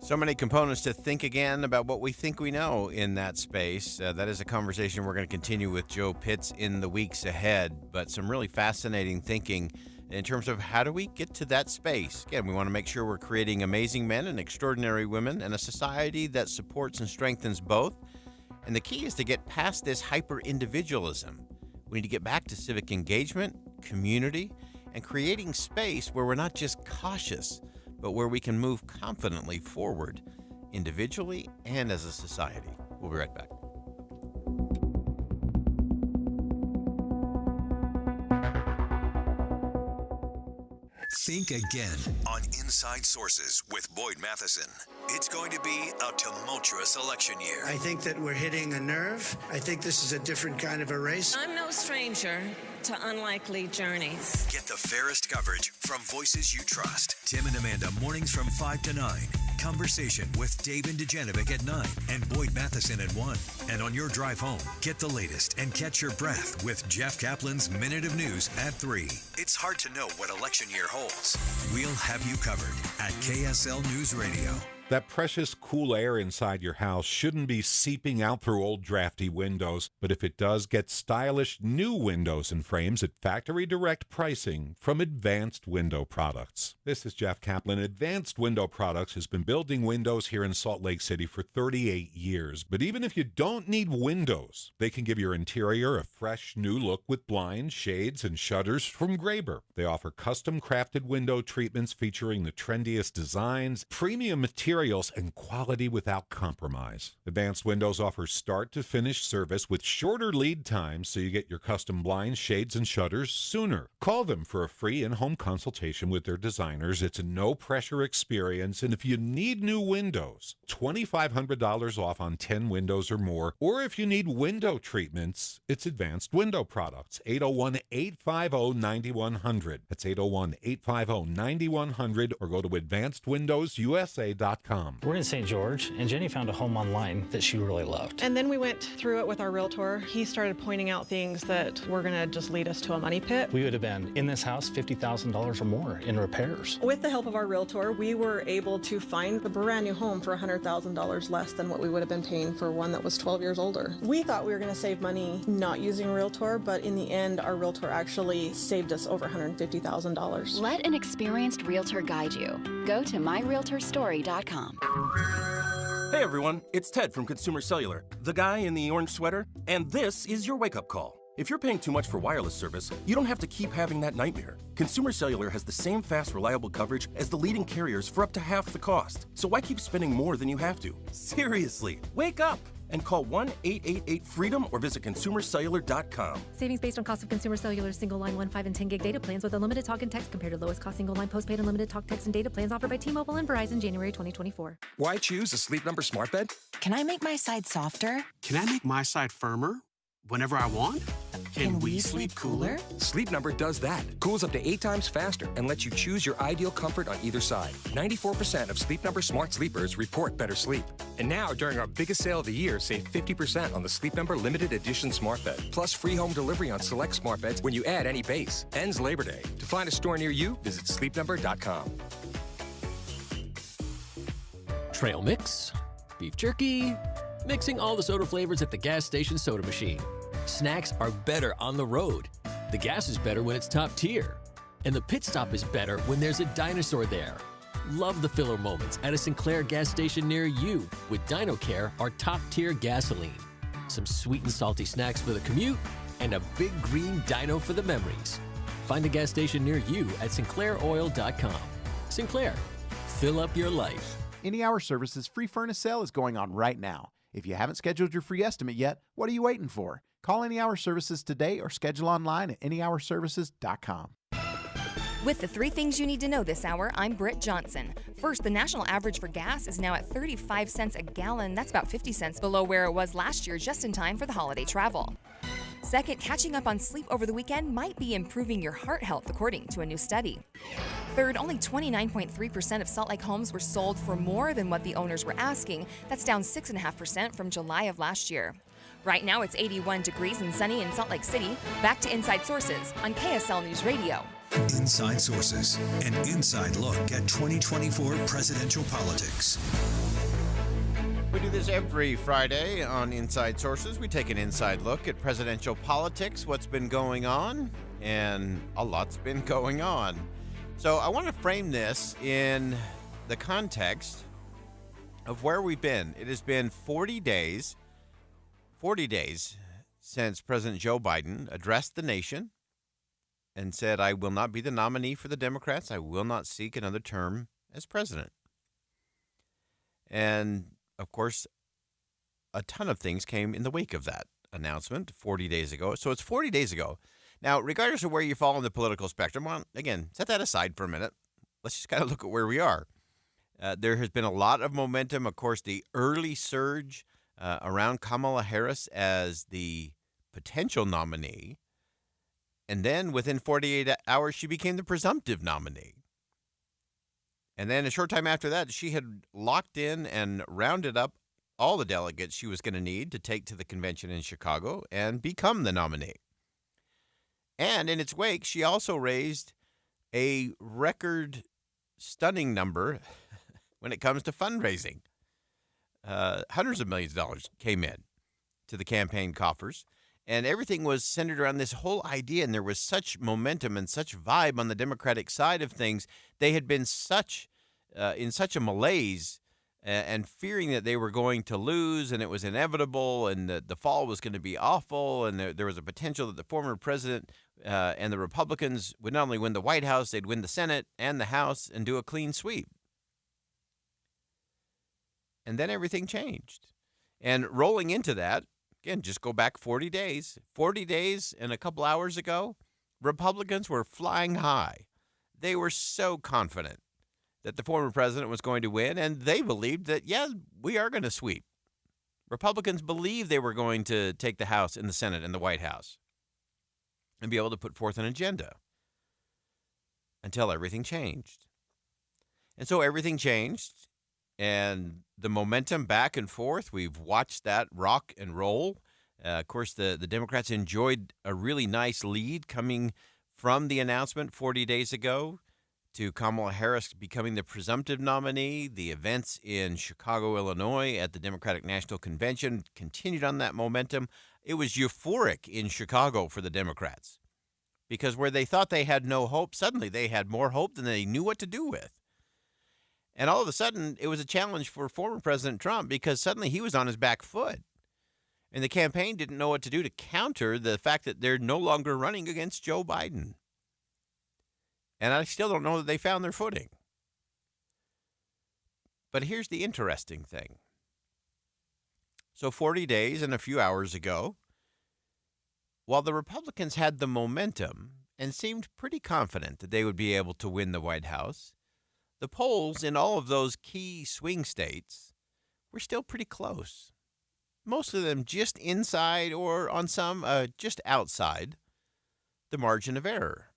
So many components to think again about what we think we know in that space. That is a conversation we're going to continue with Joe Pitts in the weeks ahead, but some really fascinating thinking in terms of how do we get to that space. Again, we want to make sure we're creating amazing men and extraordinary women and a society that supports and strengthens both. And the key is to get past this hyper-individualism. We need to get back to civic engagement, community, and creating space where we're not just cautious, but where we can move confidently forward individually and as a society. We'll be right back. Think again on Inside Sources with Boyd Matheson. It's going to be a tumultuous election year. I think that we're hitting a nerve. I think this is a different kind of a race. I'm no stranger to unlikely journeys. Get the fairest coverage from voices you trust. Tim and Amanda, mornings from 5 to 9. Conversation with Dave and Dejanovic at 9 and Boyd Matheson at 1. And on your drive home, get the latest and catch your breath with Jeff Kaplan's Minute of News at 3. It's hard to know what election year holds. We'll have you covered at KSL News Radio. That precious cool air inside your house shouldn't be seeping out through old drafty windows, but if it does, get stylish new windows and frames at factory direct pricing from Advanced Window Products. This is Jeff Kaplan. Advanced Window Products has been building windows here in Salt Lake City for 38 years, but even if you don't need windows, they can give your interior a fresh new look with blinds, shades, and shutters from Graber. They offer custom crafted window treatments featuring the trendiest designs, premium materials, and quality without compromise. Advanced Windows offers start-to-finish service with shorter lead times so you get your custom blinds, shades, and shutters sooner. Call them for a free in-home consultation with their designers. It's a no-pressure experience, and if you need new windows, $2,500 off on 10 windows or more. Or if you need window treatments, it's Advanced Window Products, 801-850-9100. That's 801-850-9100, or go to advancedwindowsusa.com. realtor.com. We're in St. George, and Jenny found a home online that she really loved. And then we went through it with our realtor. He started pointing out things that were going to just lead us to a money pit. We would have been in this house $50,000 or more in repairs. With the help of our realtor, we were able to find a brand new home for $100,000 less than what we would have been paying for one that was 12 years older. We thought we were going to save money not using a realtor, but in the end, our realtor actually saved us over $150,000. Let an experienced realtor guide you. Go to myrealtorstory.com. Hey everyone, it's Ted from Consumer Cellular, the guy in the orange sweater, and this is your wake-up call. If you're paying too much for wireless service, you don't have to keep having that nightmare. Consumer Cellular has the same fast, reliable coverage as the leading carriers for up to half the cost. So why keep spending more than you have to? Seriously, wake up and call 1-888-FREEDOM or visit consumercellular.com. Savings based on cost of Consumer Cellular single line 1, 5, and 10 gig data plans with unlimited talk and text compared to lowest cost single line postpaid unlimited talk, text, and data plans offered by T-Mobile and Verizon January 2024. Why choose a Sleep Number smart bed? Can I make my side softer? Can I make my side firmer whenever I want? Can we sleep cooler? Sleep Number does that. Cools up to 8 times faster and lets you choose your ideal comfort on either side. 94% of Sleep Number smart sleepers report better sleep. And now, during our biggest sale of the year, save 50% on the Sleep Number limited edition smart bed. Plus free home delivery on select smart beds when you add any base. Ends Labor Day. To find a store near you, visit sleepnumber.com. Trail mix, beef jerky, mixing all the soda flavors at the gas station soda machine. Snacks are better on the road. The gas is better when it's top tier. And the pit stop is better when there's a dinosaur there. Love the filler moments at a Sinclair gas station near you with DinoCare, our top tier gasoline. Some sweet and salty snacks for the commute and a big green dino for the memories. Find a gas station near you at sinclairoil.com. Sinclair, fill up your life. Any Hour Services free furnace sale is going on right now. If you haven't scheduled your free estimate yet, what are you waiting for? Call Any Hour Services today or schedule online at anyhourservices.com. With the 3 things you need to know this hour, I'm Britt Johnson. First, the national average for gas is now at 35 cents a gallon. That's about 50 cents below where it was last year, just in time for the holiday travel. Second, catching up on sleep over the weekend might be improving your heart health, according to a new study. Third, only 29.3% of Salt Lake homes were sold for more than what the owners were asking. That's down 6.5% from July of last year. Right now, it's 81 degrees and sunny in Salt Lake City. Back to Inside Sources on KSL News Radio. Inside Sources, an inside look at 2024 presidential politics. We do this every Friday on Inside Sources. We take an inside look at presidential politics, what's been going on, and a lot's been going on. So I want to frame this in the context of where we've been. It has been 40 days since President Joe Biden addressed the nation and said, I will not be the nominee for the Democrats. I will not seek another term as president. And, of course, a ton of things came in the wake of that announcement 40 days ago. So it's 40 days ago. Now, regardless of where you fall in the political spectrum, well, again, set that aside for a minute. Let's just kind of look at where we are. There has been a lot of momentum. Of course, the early surge around Kamala Harris as the potential nominee. And then within 48 hours, she became the presumptive nominee. And then a short time after that, she had locked in and rounded up all the delegates she was going to need to take to the convention in Chicago and become the nominee. And in its wake, she also raised a record stunning number when it comes to fundraising. Hundreds of millions of dollars came in to the campaign coffers. And everything was centered around this whole idea, and there was such momentum and such vibe on the Democratic side of things. They had been in such a malaise and fearing that they were going to lose, and it was inevitable, and the fall was going to be awful, and there was a potential that the former president and the Republicans would not only win the White House, they'd win the Senate and the House and do a clean sweep. And then everything changed. And rolling into that, again, just go back 40 days. 40 days and a couple hours ago, Republicans were flying high. They were so confident that the former president was going to win, and they believed that, yeah, we are going to sweep. Republicans believed they were going to take the House and the Senate and the White House and be able to put forth an agenda until everything changed. And so everything changed And the momentum back and forth, we've watched that rock and roll. Of course, the Democrats enjoyed a really nice lead coming from the announcement 40 days ago to Kamala Harris becoming the presumptive nominee. The events in Chicago, Illinois at the Democratic National Convention continued on that momentum. It was euphoric in Chicago for the Democrats because where they thought they had no hope, suddenly they had more hope than they knew what to do with. And all of a sudden, it was a challenge for former President Trump because suddenly he was on his back foot. And the campaign didn't know what to do to counter the fact that they're no longer running against Joe Biden. And I still don't know that they found their footing. But here's the interesting thing. So 40 days and a few hours ago, while the Republicans had the momentum and seemed pretty confident that they would be able to win the White House, the polls in all of those key swing states were still pretty close. Most of them just inside or on some just outside the margin of error.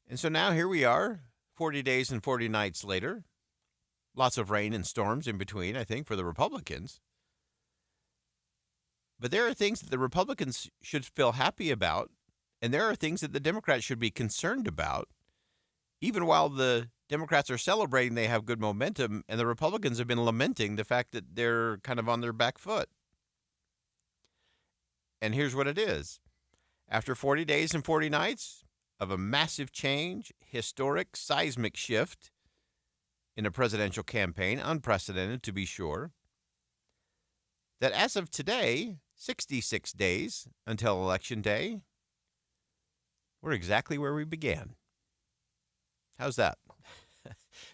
And so now here we are, 40 days and 40 nights later. Lots of rain and storms in between, I think, for the Republicans. But there are things that the Republicans should feel happy about, and there are things that the Democrats should be concerned about, even while the Democrats are celebrating they have good momentum, and the Republicans have been lamenting the fact that they're kind of on their back foot. And here's what it is. After 40 days and 40 nights of a massive change, historic, seismic shift in a presidential campaign, unprecedented to be sure, that as of today, 66 days until Election Day, we're exactly where we began. How's that?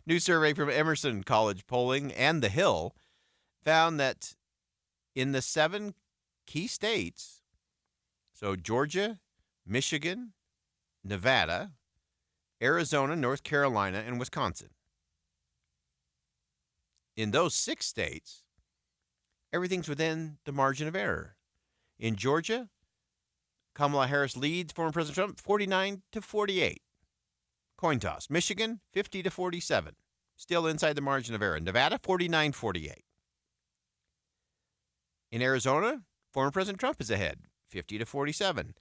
New survey from Emerson College Polling and The Hill found that in the 7 key states, so Georgia, Michigan, Nevada, Arizona, North Carolina, and Wisconsin. In those 6 states, everything's within the margin of error. In Georgia, Kamala Harris leads former President Trump 49-48. Coin toss. Michigan, 50-47. Still inside the margin of error. Nevada, 49-48. In Arizona, former President Trump is ahead, 50-47.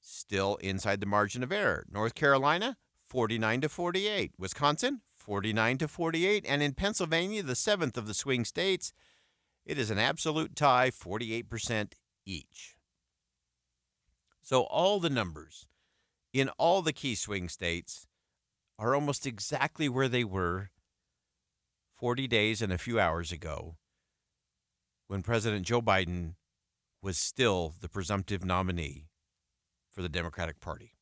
Still inside the margin of error. North Carolina, 49-48. Wisconsin, 49-48. And in Pennsylvania, the 7th of the swing states, it is an absolute tie, 48% each. So all the numbers in all the key swing states are almost exactly where they were 40 days and a few hours ago when President Joe Biden was still the presumptive nominee for the Democratic Party.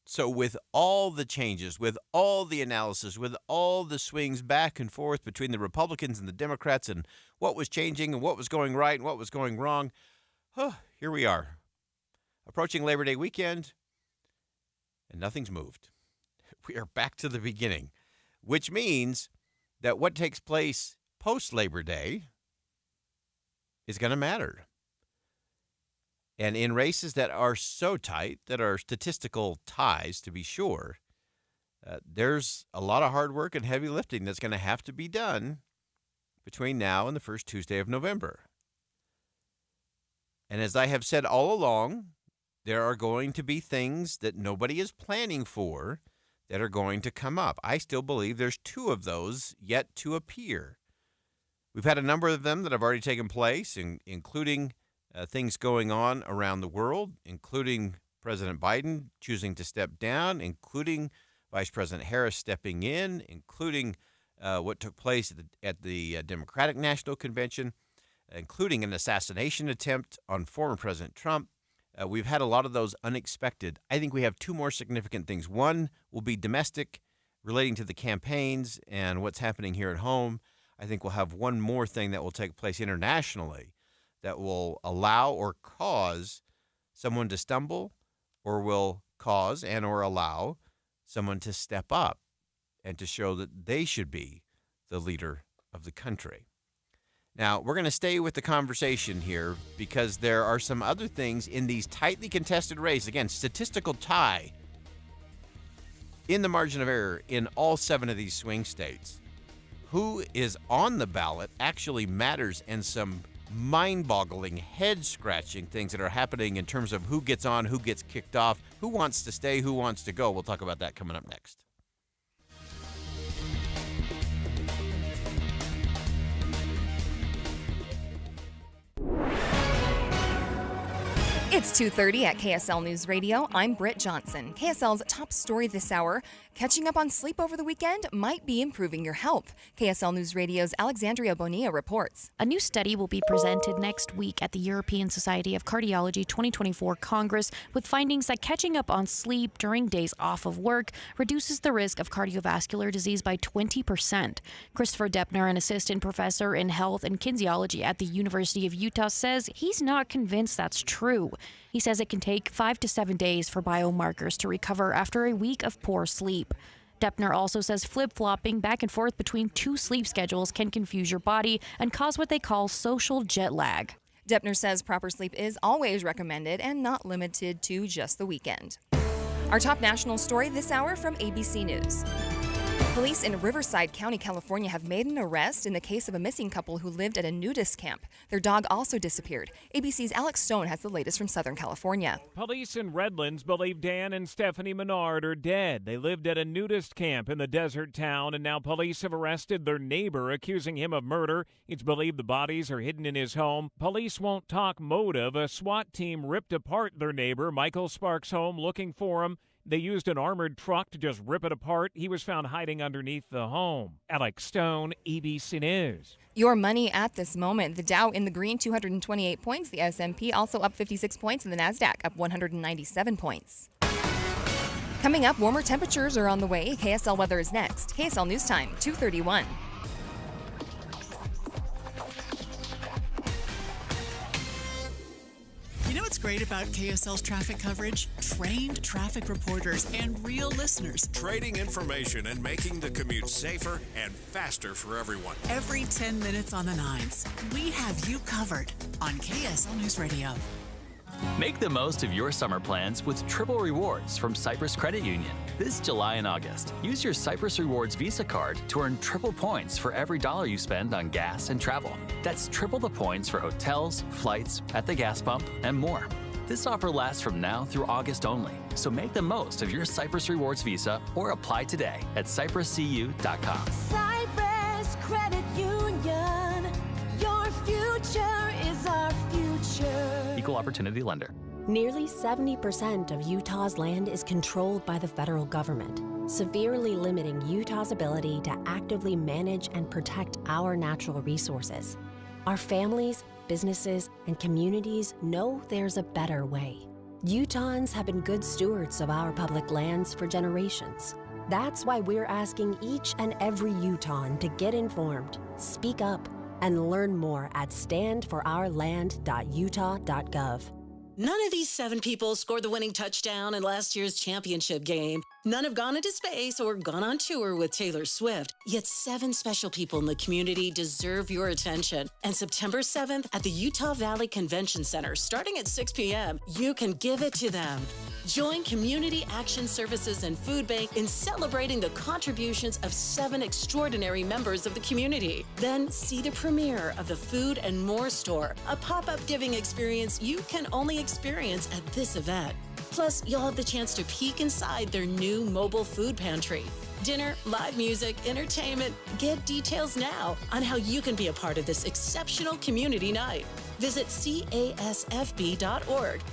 So with all the changes, with all the analysis, with all the swings back and forth between the Republicans and the Democrats and what was changing and what was going right and what was going wrong, here we are, approaching Labor Day weekend, and nothing's moved. We are back to the beginning, which means that what takes place post-Labor Day is going to matter. And in races that are so tight, that are statistical ties, to be sure, there's a lot of hard work and heavy lifting that's going to have to be done between now and the first Tuesday of November. And as I have said all along, there are going to be things that nobody is planning for that are going to come up. I still believe there's 2 of those yet to appear. We've had a number of them that have already taken place, including things going on around the world, including President Biden choosing to step down, including Vice President Harris stepping in, including what took place at the Democratic National Convention, including an assassination attempt on former President Trump. We've had a lot of those unexpected. I think we have 2 more significant things. One will be domestic, relating to the campaigns and what's happening here at home. I think we'll have one more thing that will take place internationally that will allow or cause someone to stumble, or will cause and or allow someone to step up and to show that they should be the leader of the country. Now, we're going to stay with the conversation here because there are some other things in these tightly contested races. Again, statistical tie in the margin of error in all 7 of these swing states. who is on the ballot actually matters, and some mind-boggling, head-scratching things that are happening in terms of who gets on, who gets kicked off, who wants to stay, who wants to go. We'll talk about that coming up next. It's 2:30 at KSL News Radio. I'm Britt Johnson. KSL's top story this hour: catching up on sleep over the weekend might be improving your health. KSL News Radio's Alexandria Bonilla reports. A new study will be presented next week at the European Society of Cardiology 2024 Congress with findings that catching up on sleep during days off of work reduces the risk of cardiovascular disease by 20%. Christopher Deppner, an assistant professor in health and kinesiology at the University of Utah, says he's not convinced that's true. He says it can take 5 to 7 days for biomarkers to recover after a week of poor sleep. Deppner also says flip-flopping back and forth between two sleep schedules can confuse your body and cause what they call social jet lag. Deppner says proper sleep is always recommended and not limited to just the weekend. Our top national story this hour from ABC News. Police in Riverside County, California have made an arrest in the case of a missing couple who lived at a nudist camp. Their dog also disappeared. ABC's Alex Stone has the latest from Southern California. Police in Redlands believe Dan and Stephanie Menard are dead. They lived at a nudist camp in the desert town, and now police have arrested their neighbor, accusing him of murder. It's believed the bodies are hidden in his home. Police won't talk motive. A SWAT team ripped apart their neighbor, Michael Sparks' home, looking for him. They used an armored truck to just rip it apart. He was found hiding underneath the home. Alex Stone, ABC News. Your money at this moment: the Dow in the green, 228 points. The S&P also up 56 points, and the NASDAQ up 197 points. Coming up, warmer temperatures are on the way. KSL weather is next. KSL News Time, 2:31. You know what's great about KSL's traffic coverage? Trained traffic reporters and real listeners. Trading information and making the commute safer and faster for everyone. Every 10 minutes on the nines, we have you covered on KSL News Radio. Make the most of your summer plans with triple rewards from Cyprus Credit Union. This July and August, use your Cyprus Rewards Visa card to earn triple points for every dollar you spend on gas and travel. That's triple the points for hotels, flights, at the gas pump, and more. This offer lasts from now through August only, so make the most of your Cyprus Rewards Visa or apply today at cypruscu.com. Cyprus Credit Union, your future is our future. Equal Opportunity Lender. Nearly 70% of Utah's land is controlled by the federal government, severely limiting Utah's ability to actively manage and protect our natural resources. Our families, businesses, and communities know there's a better way. Utahns have been good stewards of our public lands for generations. That's why we're asking each and every Utahn to get informed, speak up, and learn more at standforourland.utah.gov. None of these 7 people scored the winning touchdown in last year's championship game. None have gone into space or gone on tour with Taylor Swift. Yet 7 special people in the community deserve your attention. And September 7th at the Utah Valley Convention Center, starting at 6 p.m., you can give it to them. Join Community Action Services and Food Bank in celebrating the contributions of 7 extraordinary members of the community. Then see the premiere of the Food and More Store, a pop-up giving experience you can only experience at this event. Plus, you'll have the chance to peek inside their new mobile food pantry. Dinner, live music, entertainment. Get details now on how you can be a part of this exceptional community night. Visit casfb.org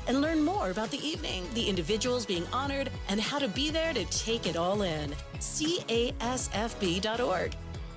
and learn more about the evening, the individuals being honored, and how to be there to take it all in. casfb.org.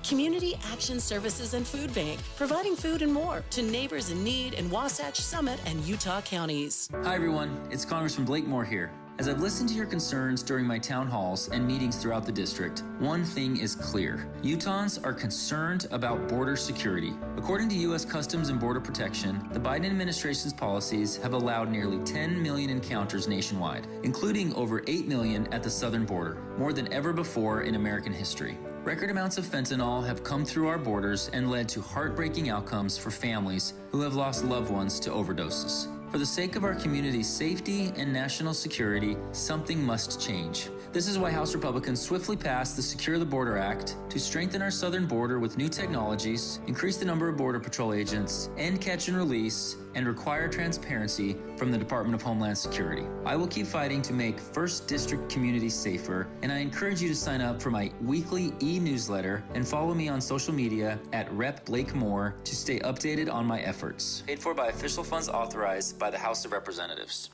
Community Action Services and Food Bank, providing food and more to neighbors in need in Wasatch, Summit, and Utah counties. Hi everyone, it's Congressman Blakemore here. As I've listened to your concerns during my town halls and meetings throughout the district, one thing is clear. Utahns are concerned about border security. According to U.S. Customs and Border Protection, the Biden administration's policies have allowed nearly 10 million encounters nationwide, including over 8 million at the southern border, more than ever before in American history. Record amounts of fentanyl have come through our borders and led to heartbreaking outcomes for families who have lost loved ones to overdoses. For the sake of our community's safety and national security, something must change. This is why House Republicans swiftly passed the Secure the Border Act to strengthen our southern border with new technologies, increase the number of Border Patrol agents, end catch and release, and require transparency from the Department of Homeland Security. I will keep fighting to make 1st District communities safer, and I encourage you to sign up for my weekly e-newsletter and follow me on social media at Rep. Blake Moore to stay updated on my efforts. Paid for by official funds authorized by the House of Representatives.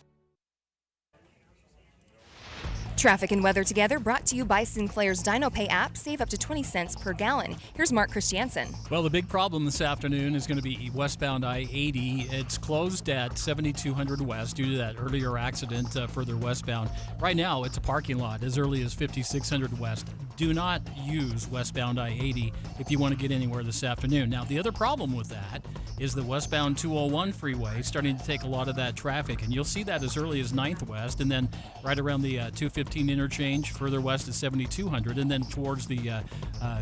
Traffic and weather together brought to you by Sinclair's DinoPay app. Save up to 20 cents per gallon. Here's Mark Christiansen. Well, the big problem this afternoon is going to be westbound I-80. It's closed at 7200 West due to that earlier accident further westbound. Right now, it's a parking lot as early as 5600 West. Do not use westbound I-80 if you want to get anywhere this afternoon. Now, the other problem with that is the westbound 201 freeway starting to take a lot of that traffic, and you'll see that as early as 9th West, and then right around the 215 interchange further west at 7200, and then towards the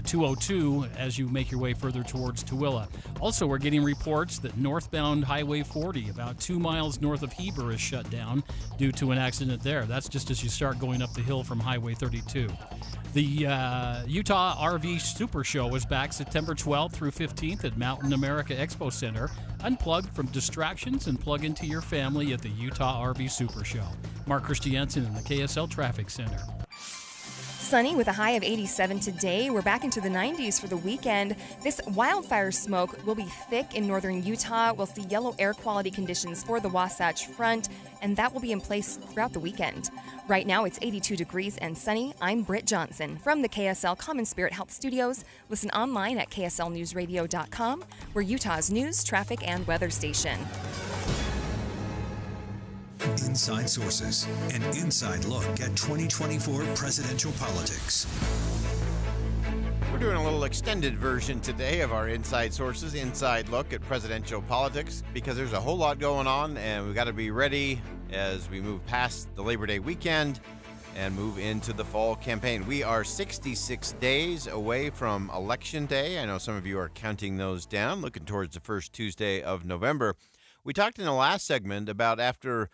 202 as you make your way further towards Tooele. Also, we're getting reports that northbound Highway 40, about 2 miles north of Heber, is shut down due to an accident there. That's just as you start going up the hill from Highway 32. The Utah RV Super Show is back September 12th through 15th at Mountain America Expo Center. Unplug from distractions and plug into your family at the Utah RV Super Show. Mark Christiansen in the KSL Traffic Center. Sunny with a high of 87 today. We're back into the 90s for the weekend. This wildfire smoke will be thick in northern Utah. We'll see yellow air quality conditions for the Wasatch Front, and that will be in place throughout the weekend. Right now, it's 82 degrees and sunny. I'm Britt Johnson from the KSL Common Spirit Health Studios. Listen online at kslnewsradio.com. We're Utah's news, traffic, and weather station. Inside Sources, an inside look at 2024 presidential politics. We're doing a little extended version today of our Inside Sources, inside look at presidential politics, because there's a whole lot going on, and we've got to be ready as we move past the Labor Day weekend and move into the fall campaign. We are 66 days away from Election Day. I know some of you are counting those down, looking towards the first Tuesday of November. We talked in the last segment about after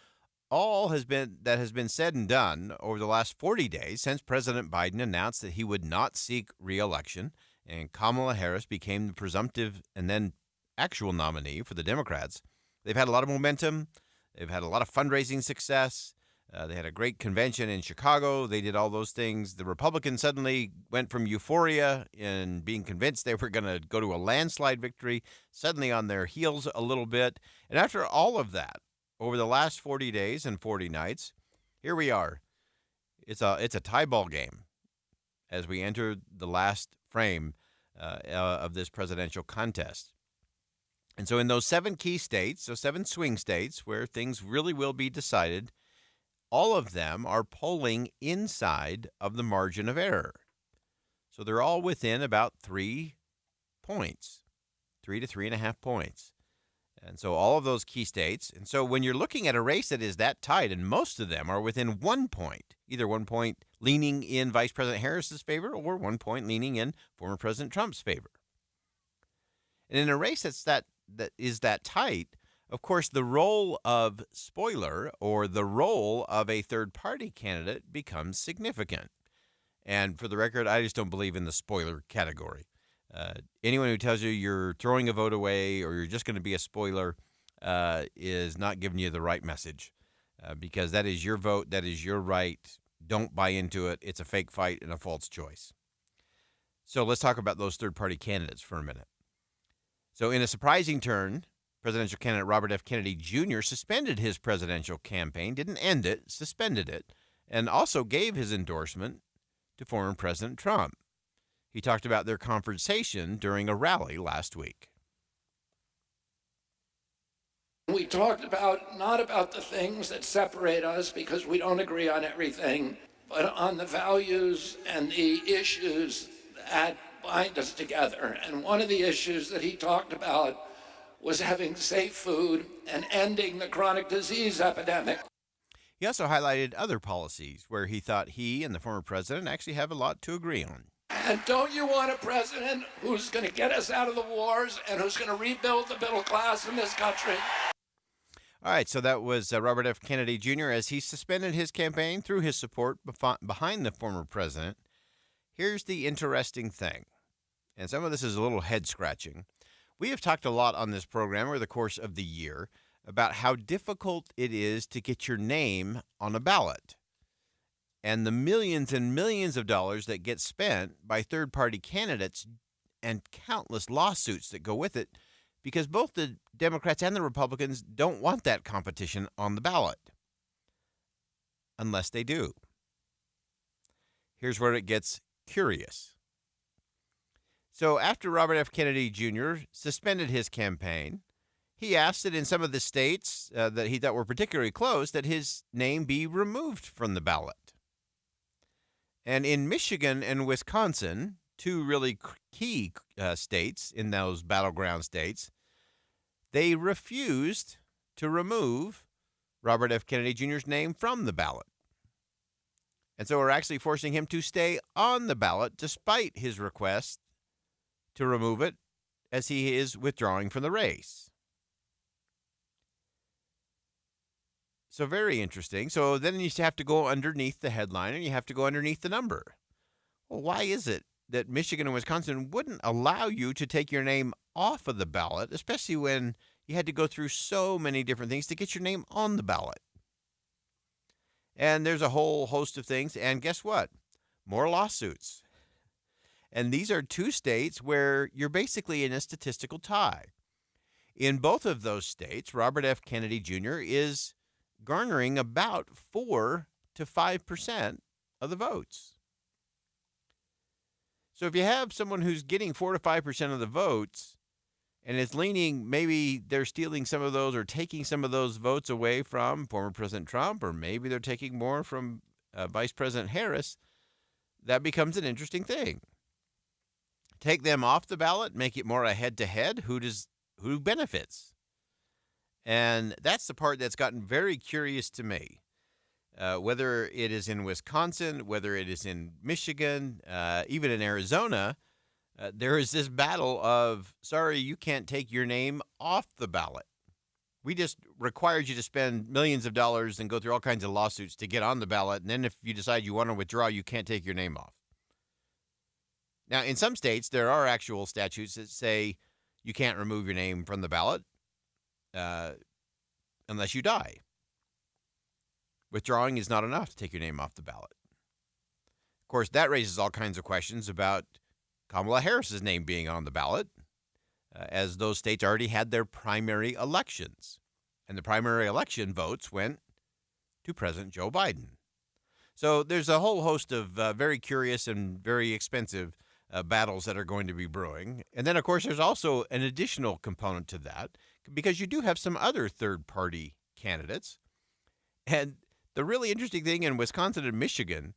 all has been said and done over the last 40 days since President Biden announced that he would not seek re-election and Kamala Harris became the presumptive and then actual nominee for the Democrats. They've had a lot of momentum. They've had a lot of fundraising success. They had a great convention in Chicago. They did all those things. The Republicans suddenly went from euphoria in being convinced they were going to go to a landslide victory, suddenly on their heels a little bit. And after all of that, over the last 40 days and 40 nights, here we are. It's a tie ball game as we enter the last frame of this presidential contest. And so in those 7 key states, so 7 swing states where things really will be decided, all of them are polling inside of the margin of error. So they're all within about 3 points, 3 to 3.5 points. And so all of those key states. And so when you're looking at a race that is that tight, and most of them are within 1 point, either 1 point leaning in Vice President Harris's favor or 1 point leaning in former President Trump's favor. And in a race that is that tight, of course, the role of spoiler or the role of a third-party candidate becomes significant. And for the record, I just don't believe in the spoiler category. Anyone who tells you you're throwing a vote away or you're just going to be a spoiler is not giving you the right message because that is your vote. That is your right. Don't buy into it. It's a fake fight and a false choice. So let's talk about those third-party candidates for a minute. So in a surprising turn, presidential candidate Robert F. Kennedy Jr. suspended his presidential campaign, didn't end it, suspended it, and also gave his endorsement to former President Trump. He talked about their conversation during a rally last week. We talked not about the things that separate us because we don't agree on everything, but on the values and the issues that bind us together. And one of the issues that he talked about was having safe food and ending the chronic disease epidemic. He also highlighted other policies where he thought he and the former president actually have a lot to agree on. And don't you want a president who's going to get us out of the wars and who's going to rebuild the middle class in this country? All right, so that was Robert F. Kennedy Jr. as he suspended his campaign through his support behind the former president. Here's the interesting thing, and some of this is a little head-scratching. We have talked a lot on this program over the course of the year about how difficult it is to get your name on a ballot and the millions and millions of dollars that get spent by third-party candidates and countless lawsuits that go with it, because both the Democrats and the Republicans don't want that competition on the ballot, unless they do. Here's where it gets curious. So after Robert F. Kennedy Jr. suspended his campaign, he asked that in some of the states that he thought were particularly close, that his name be removed from the ballot. And in Michigan and Wisconsin, two really key states in those battleground states, they refused to remove Robert F. Kennedy Jr.'s name from the ballot. And so we're actually forcing him to stay on the ballot despite his request to remove it, as he is withdrawing from the race. So very interesting. So then you have to go underneath the headline and you have to go underneath the number. Well, why is it that Michigan and Wisconsin wouldn't allow you to take your name off of the ballot, especially when you had to go through so many different things to get your name on the ballot? And there's a whole host of things. And guess what? More lawsuits. And these are two states where you're basically in a statistical tie. In both of those states, Robert F. Kennedy Jr. is garnering about 4 to 5% of the votes. So if you have someone who's getting 4 to 5% of the votes and is leaning, maybe they're stealing some of those or taking some of those votes away from former President Trump, or maybe they're taking more from Vice President Harris, that becomes an interesting thing. Take them off the ballot, make it more a head-to-head. Who benefits? And that's the part that's gotten very curious to me. Whether it is in Wisconsin, whether it is in Michigan, even in Arizona, there is this battle of, sorry, you can't take your name off the ballot. We just required you to spend millions of dollars and go through all kinds of lawsuits to get on the ballot. And then if you decide you want to withdraw, you can't take your name off. Now, in some states, there are actual statutes that say you can't remove your name from the ballot unless you die. Withdrawing is not enough to take your name off the ballot. Of course, that raises all kinds of questions about Kamala Harris's name being on the ballot, as those states already had their primary elections. And the primary election votes went to President Joe Biden. So there's a whole host of very curious and very expensive battles that are going to be brewing. And then, of course, there's also an additional component to that, because you do have some other third-party candidates. And the really interesting thing in Wisconsin and Michigan,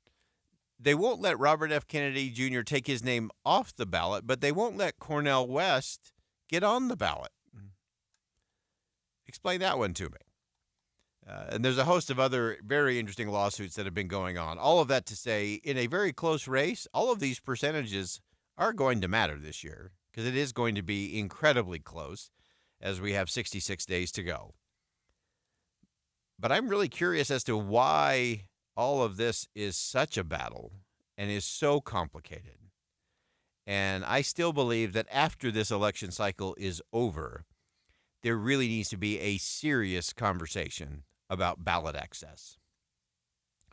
they won't let Robert F. Kennedy Jr. take his name off the ballot, but they won't let Cornel West get on the ballot. Explain that one to me. And there's a host of other very interesting lawsuits that have been going on. All of that to say, in a very close race, all of these percentages are going to matter this year, because it is going to be incredibly close as we have 66 days to go. But I'm really curious as to why all of this is such a battle and is so complicated. And I still believe that after this election cycle is over, there really needs to be a serious conversation about ballot access.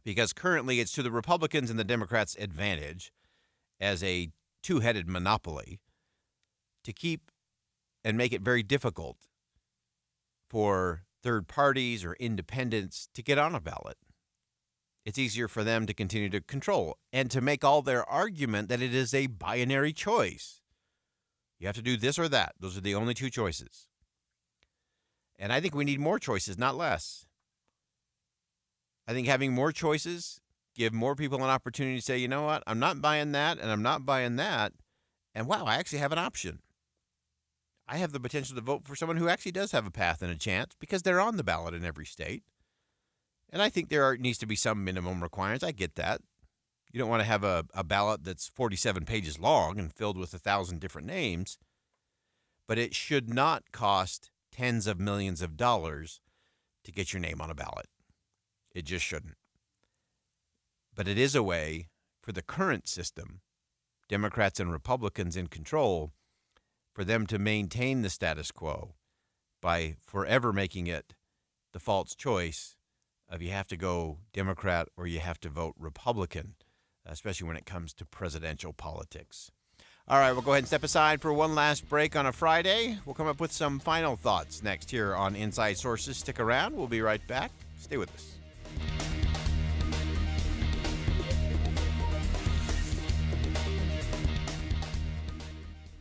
Because currently it's to the Republicans and the Democrats' advantage as a two-headed monopoly to keep and make it very difficult for third parties or independents to get on a ballot. It's easier for them to continue to control and to make all their argument that it is a binary choice. You have to do this or that. Those are the only two choices. And I think we need more choices, not less. I think having more choices give more people an opportunity to say, you know what, I'm not buying that and I'm not buying that. And wow, I actually have an option. I have the potential to vote for someone who actually does have a path and a chance because they're on the ballot in every state. And I think there needs to be some minimum requirements. I get that. You don't want to have a ballot that's 47 pages long and filled with 1,000 different names. But it should not cost tens of millions of dollars to get your name on a ballot. It just shouldn't. But it is a way for the current system, Democrats and Republicans in control, for them to maintain the status quo by forever making it the false choice of you have to go Democrat or you have to vote Republican, especially when it comes to presidential politics. All right, we'll go ahead and step aside for one last break on a Friday. We'll come up with some final thoughts next here on Inside Sources. Stick around. We'll be right back. Stay with us.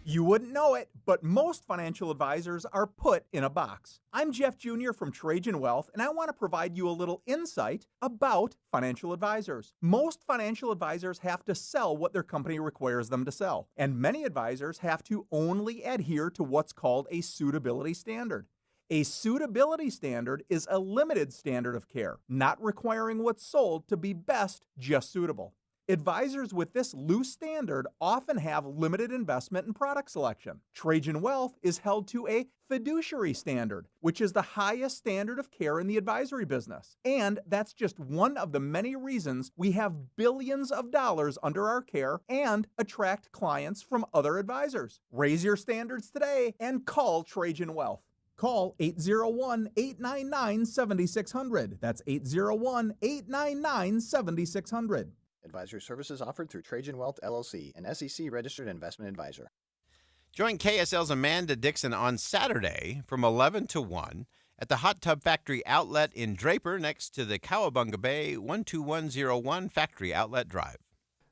You wouldn't know it, but most financial advisors are put in a box. I'm Jeff Jr. from Trajan Wealth, and I want to provide you a little insight about financial advisors. Most financial advisors have to sell what their company requires them to sell, and many advisors have to only adhere to what's called a suitability standard. A suitability standard is a limited standard of care, not requiring what's sold to be best, just suitable. Advisors with this loose standard often have limited investment and product selection. Trajan Wealth is held to a fiduciary standard, which is the highest standard of care in the advisory business. And that's just one of the many reasons we have billions of dollars under our care and attract clients from other advisors. Raise your standards today and call Trajan Wealth. Call 801-899-7600. That's 801-899-7600. Advisory services offered through Trajan Wealth, LLC, an SEC-registered investment advisor. Join KSL's Amanda Dixon on Saturday from 11 to 1 at the Hot Tub Factory Outlet in Draper next to the Cowabunga Bay 12101 Factory Outlet Drive.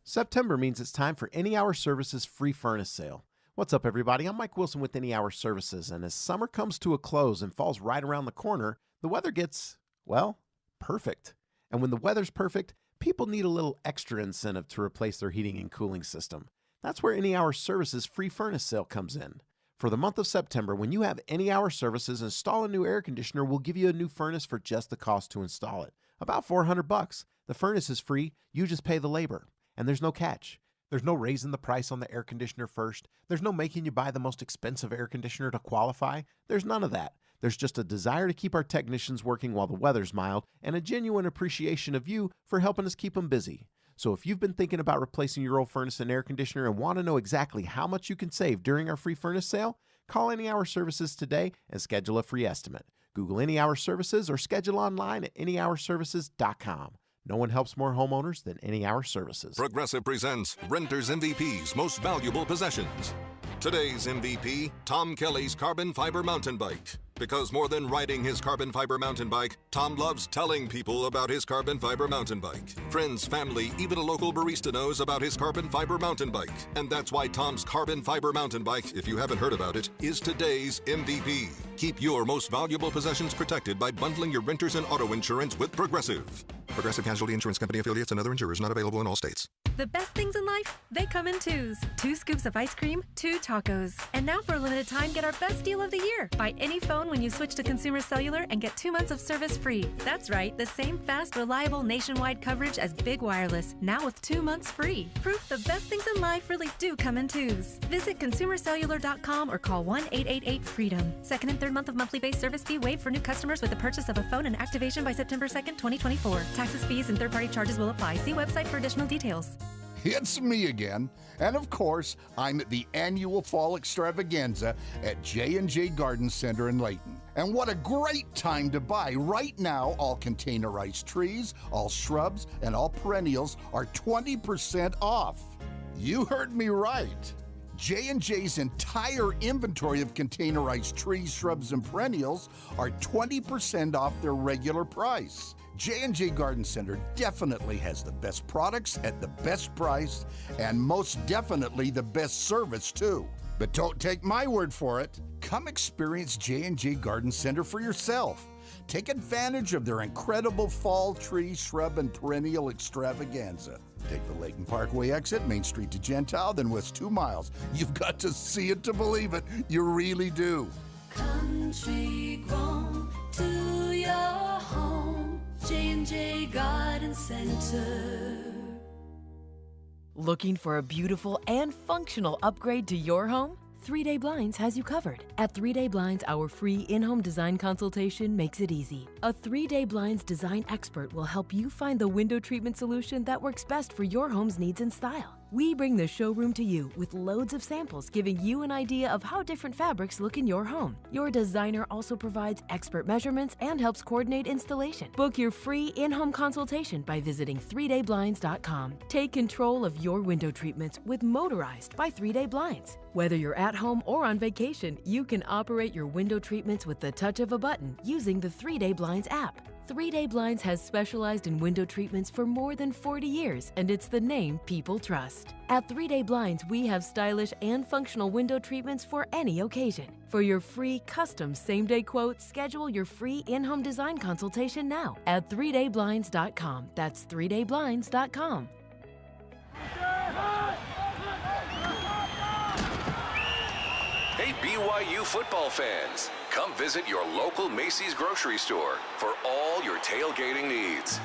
September means it's time for Any Hour Services free furnace sale. What's up, everybody? I'm Mike Wilson with Any Hour Services, and as summer comes to a close and falls right around the corner, the weather gets, well, perfect. And when the weather's perfect, people need a little extra incentive to replace their heating and cooling system. That's where Any Hour Services free furnace sale comes in. For the month of September, when you have Any Hour Services install a new air conditioner, we'll give you a new furnace for just the cost to install it. About $400. The furnace is free. You just pay the labor. And there's no catch. There's no raising the price on the air conditioner first. There's no making you buy the most expensive air conditioner to qualify. There's none of that. There's just a desire to keep our technicians working while the weather's mild and a genuine appreciation of you for helping us keep them busy. So if you've been thinking about replacing your old furnace and air conditioner and want to know exactly how much you can save during our free furnace sale, call Any Hour Services today and schedule a free estimate. Google Any Hour Services or schedule online at anyhourservices.com. No one helps more homeowners than Any Hour Services. Progressive presents Renter's MVP's Most Valuable Possessions. Today's MVP, Tom Kelly's carbon fiber mountain bike. Because more than riding his carbon fiber mountain bike, Tom loves telling people about his carbon fiber mountain bike. Friends, family, even a local barista knows about his carbon fiber mountain bike. And that's why Tom's carbon fiber mountain bike, if you haven't heard about it, is today's MVP. Keep your most valuable possessions protected by bundling your renters and auto insurance with Progressive. Progressive Casualty Insurance Company affiliates and other insurers not available in all states. The best things in life, they come in twos. 2 scoops of ice cream, 2 tacos. And now for a limited time, get our best deal of the year. Buy any phone when you switch to Consumer Cellular and get 2 months of service free. That's right, the same fast, reliable nationwide coverage as Big Wireless, now with 2 months free. Proof the best things in life really do come in twos. Visit consumercellular.com or call 1-888-FREEDOM. Second and third month of monthly base service fee waived for new customers with the purchase of a phone and activation by September 2nd, 2024. Taxes, fees, and third-party charges will apply. See website for additional details. It's me again, and of course, I'm at the annual fall extravaganza at J&J Garden Center in Layton. And what a great time to buy. Right now, all containerized trees, all shrubs, and all perennials are 20% off. You heard me right. J&J's entire inventory of containerized trees, shrubs, and perennials are 20% off their regular price. J&J Garden Center definitely has the best products at the best price and most definitely the best service too. But don't take my word for it. Come experience J&J Garden Center for yourself. Take advantage of their incredible fall tree, shrub, and perennial extravaganza. Take the Layton Parkway exit, Main Street to Gentile, then west 2 miles. You've got to see it to believe it. You really do. Country grown to your home. J&J Garden Center. Looking for a beautiful and functional upgrade to your home? 3 Day Blinds has you covered. At 3 Day Blinds, our free in-home design consultation makes it easy. A 3 Day Blinds design expert will help you find the window treatment solution that works best for your home's needs and style. We bring the showroom to you with loads of samples, giving you an idea of how different fabrics look in your home. Your designer also provides expert measurements and helps coordinate installation. Book your free in-home consultation by visiting 3dayblinds.com. Take control of your window treatments with Motorized by 3 Day Blinds. Whether you're at home or on vacation, you can operate your window treatments with the touch of a button using the 3 Day Blinds app. 3 Day Blinds has specialized in window treatments for more than 40 years, and it's the name people trust. At 3 Day Blinds, we have stylish and functional window treatments for any occasion. For your free custom same-day quote, schedule your free in-home design consultation now at 3dayblinds.com. That's 3dayblinds.com. Hey, BYU football fans, come visit your local Macy's grocery store for all your tailgating needs.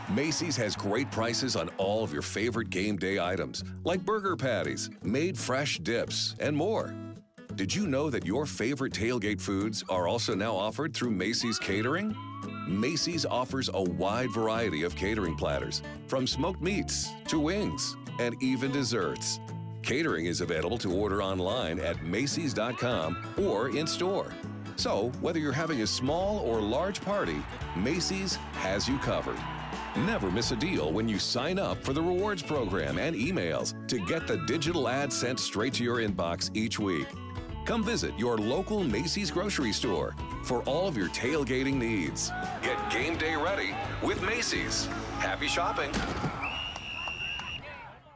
Macy's has great prices on all of your favorite game day items, like burger patties, made fresh dips, and more. Did you know that your favorite tailgate foods are also now offered through Macy's Catering? Macy's offers a wide variety of catering platters, from smoked meats to wings and even desserts. Catering is available to order online at Macys.com or in store. So, whether you're having a small or large party, Macy's has you covered. Never miss a deal when you sign up for the rewards program and emails to get the digital ad sent straight to your inbox each week. Come visit your local Macy's grocery store for all of your tailgating needs. Get game day ready with Macy's. Happy shopping.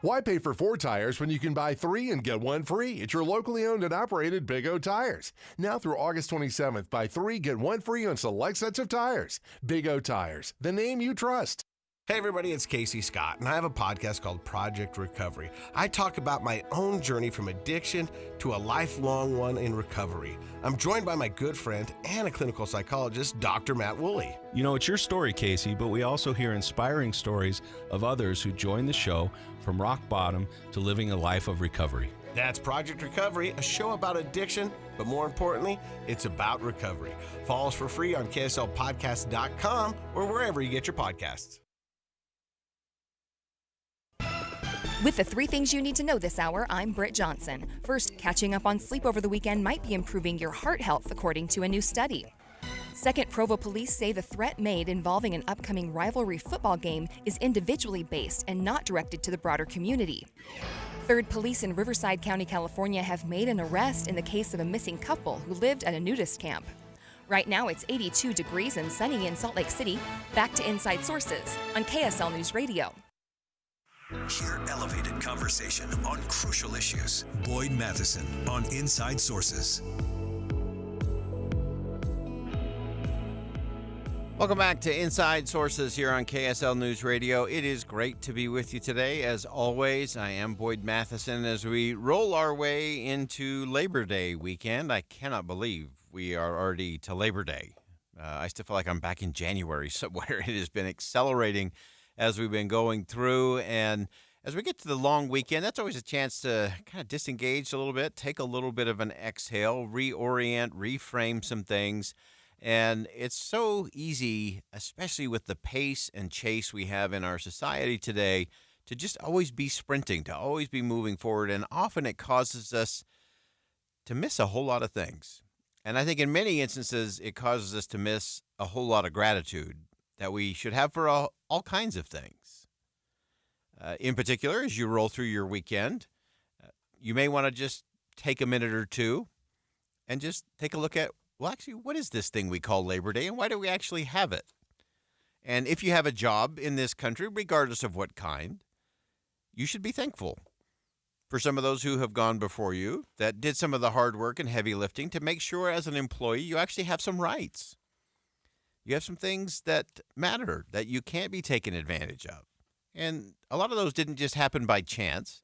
Why pay for 4 tires when you can buy 3 and get 1 free? It's your locally owned and operated Big O Tires. Now through August 27th, buy 3, get 1 free on select sets of tires. Big O Tires, the name you trust. Hey everybody, it's Casey Scott, and I have a podcast called Project Recovery. I talk about my own journey from addiction to a lifelong one in recovery. I'm joined by my good friend and a clinical psychologist, Dr. Matt Woolley. You know, it's your story, Casey, but we also hear inspiring stories of others who join the show from rock bottom to living a life of recovery. That's Project Recovery, a show about addiction, but more importantly, it's about recovery. Follow us for free on KSLpodcast.com or wherever you get your podcasts. With the 3 things you need to know this hour, I'm Britt Johnson. First, catching up on sleep over the weekend might be improving your heart health, according to a new study. Second, Provo police say the threat made involving an upcoming rivalry football game is individually based and not directed to the broader community. Third, police in Riverside County, California have made an arrest in the case of a missing couple who lived at a nudist camp. Right now, it's 82 degrees and sunny in Salt Lake City. Back to Inside Sources on KSL News Radio. Hear elevated conversation on crucial issues. Boyd Matheson on Inside Sources. Welcome back to Inside Sources here on KSL News Radio. It is great to be with you today. As always, I am Boyd Matheson as we roll our way into Labor Day weekend. I cannot believe we are already to Labor Day. I still feel like I'm back in January somewhere. It has been accelerating as we've been going through. And as we get to the long weekend, that's always a chance to kind of disengage a little bit, take a little bit of an exhale, reorient, reframe some things. And it's so easy, especially with the pace and chase we have in our society today, to just always be sprinting, to always be moving forward. And often it causes us to miss a whole lot of things. And I think in many instances, it causes us to miss a whole lot of gratitude that we should have for all kinds of things. In particular, as you roll through your weekend, you may want to just take a minute or two and just take a look at, well, actually, what is this thing we call Labor Day, and why do we actually have it? And if you have a job in this country, regardless of what kind, you should be thankful for some of those who have gone before you that did some of the hard work and heavy lifting to make sure as an employee you actually have some rights. You have some things that matter that you can't be taken advantage of. And a lot of those didn't just happen by chance.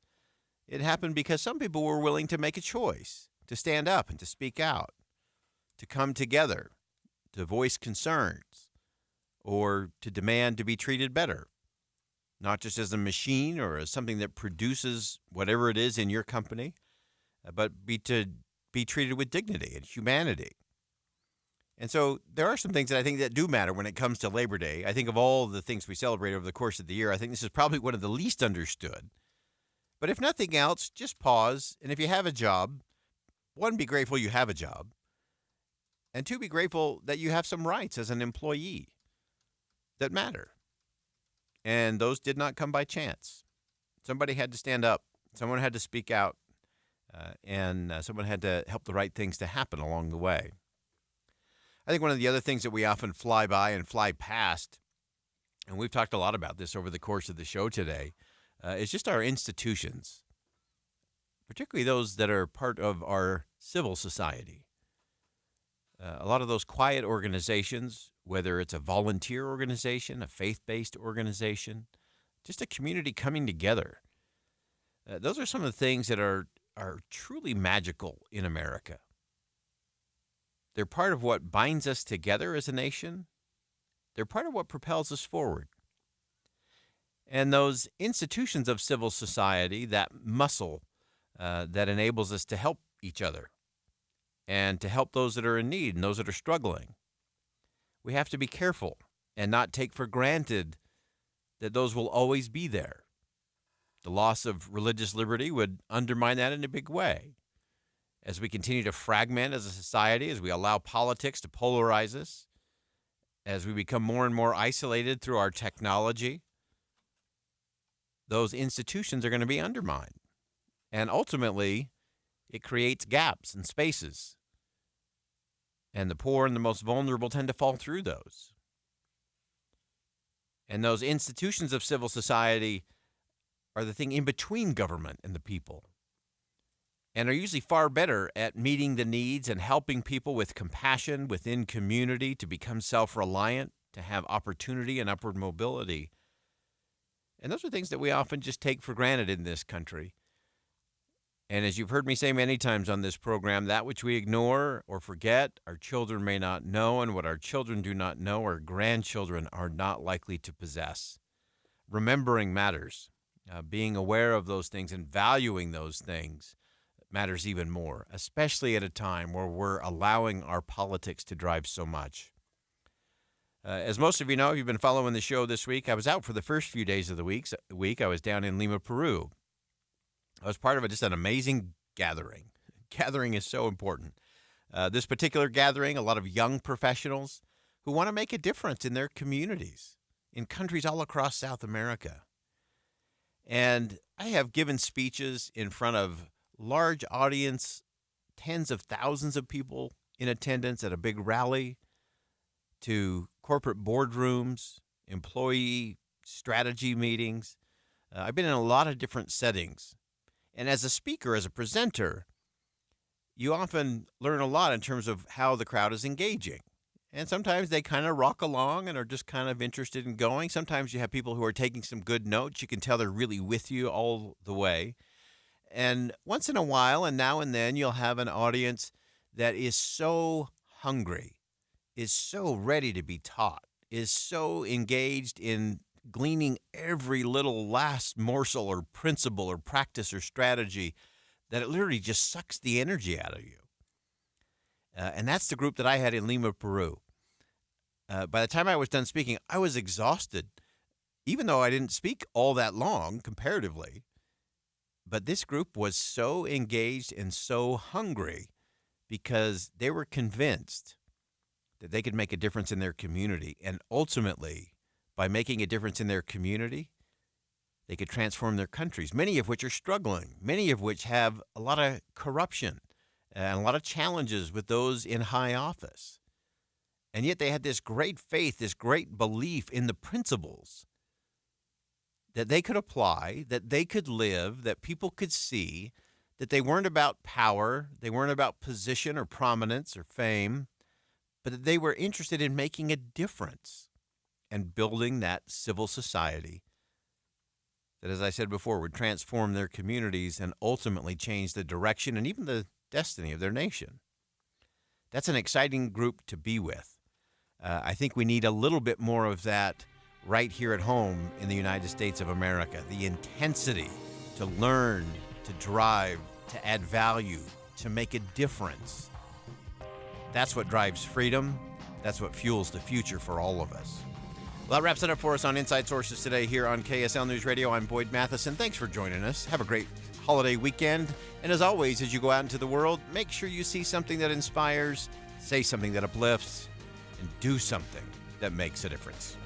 It happened because some people were willing to make a choice, to stand up and to speak out, to come together, to voice concerns, or to demand to be treated better, not just as a machine or as something that produces whatever it is in your company, but be treated with dignity and humanity. And so there are some things that I think that do matter when it comes to Labor Day. I think of all the things we celebrate over the course of the year, I think this is probably one of the least understood. But if nothing else, just pause. And if you have a job, one, be grateful you have a job. And two, be grateful that you have some rights as an employee that matter. And those did not come by chance. Somebody had to stand up. Someone had to speak out. And someone had to help the right things to happen along the way. I think one of the other things that we often fly by and fly past, and we've talked a lot about this over the course of the show today, is just our institutions, particularly those that are part of our civil society. A lot of those quiet organizations, whether it's a volunteer organization, a faith-based organization, just a community coming together. Those are some of the things that are truly magical in America. They're part of what binds us together as a nation. They're part of what propels us forward. And those institutions of civil society, that muscle that enables us to help each other and to help those that are in need and those that are struggling, we have to be careful and not take for granted that those will always be there. The loss of religious liberty would undermine that in a big way. As we continue to fragment as a society, as we allow politics to polarize us, as we become more and more isolated through our technology, those institutions are going to be undermined. And ultimately, it creates gaps and spaces. And the poor and the most vulnerable tend to fall through those. And those institutions of civil society are the thing in between government and the people, and are usually far better at meeting the needs and helping people with compassion within community to become self-reliant, to have opportunity and upward mobility. And those are things that we often just take for granted in this country. And as you've heard me say many times on this program, that which we ignore or forget, our children may not know, and what our children do not know, our grandchildren are not likely to possess. Remembering matters. Being aware of those things and valuing those things matters even more, especially at a time where we're allowing our politics to drive so much. As most of you know, if you've been following the show this week, I was out for the first few days of the week. I was down in Lima, Peru. I was part of just an amazing gathering. Gathering is so important. This particular gathering, a lot of young professionals who want to make a difference in their communities, in countries all across South America. And I have given speeches in front of large audience, tens of thousands of people in attendance at a big rally, to corporate boardrooms, employee strategy meetings. I've been in a lot of different settings. And as a speaker, as a presenter, you often learn a lot in terms of how the crowd is engaging. And sometimes they kind of rock along and are just kind of interested in going. Sometimes you have people who are taking some good notes. You can tell they're really with you all the way. And once in a while, and now and then, you'll have an audience that is so hungry, is so ready to be taught, is so engaged in gleaning every little last morsel or principle or practice or strategy that it literally just sucks the energy out of you. And that's the group that I had in Lima, Peru. By the time I was done speaking, I was exhausted, even though I didn't speak all that long comparatively. But this group was so engaged and so hungry because they were convinced that they could make a difference in their community. And ultimately, by making a difference in their community, they could transform their countries, many of which are struggling, many of which have a lot of corruption and a lot of challenges with those in high office. And yet they had this great faith, this great belief in the principles that they could apply, that they could live, that people could see, that they weren't about power, they weren't about position or prominence or fame, but that they were interested in making a difference and building that civil society that, as I said before, would transform their communities and ultimately change the direction and even the destiny of their nation. That's an exciting group to be with. I think we need a little bit more of that right here at home in the United States of America. The intensity to learn, to drive, to add value, to make a difference. That's what drives freedom. That's what fuels the future for all of us. Well, that wraps it up for us on Inside Sources today here on KSL News Radio. I'm Boyd Matheson. Thanks for joining us. Have a great holiday weekend. And as always, as you go out into the world, make sure you see something that inspires, say something that uplifts, and do something that makes a difference.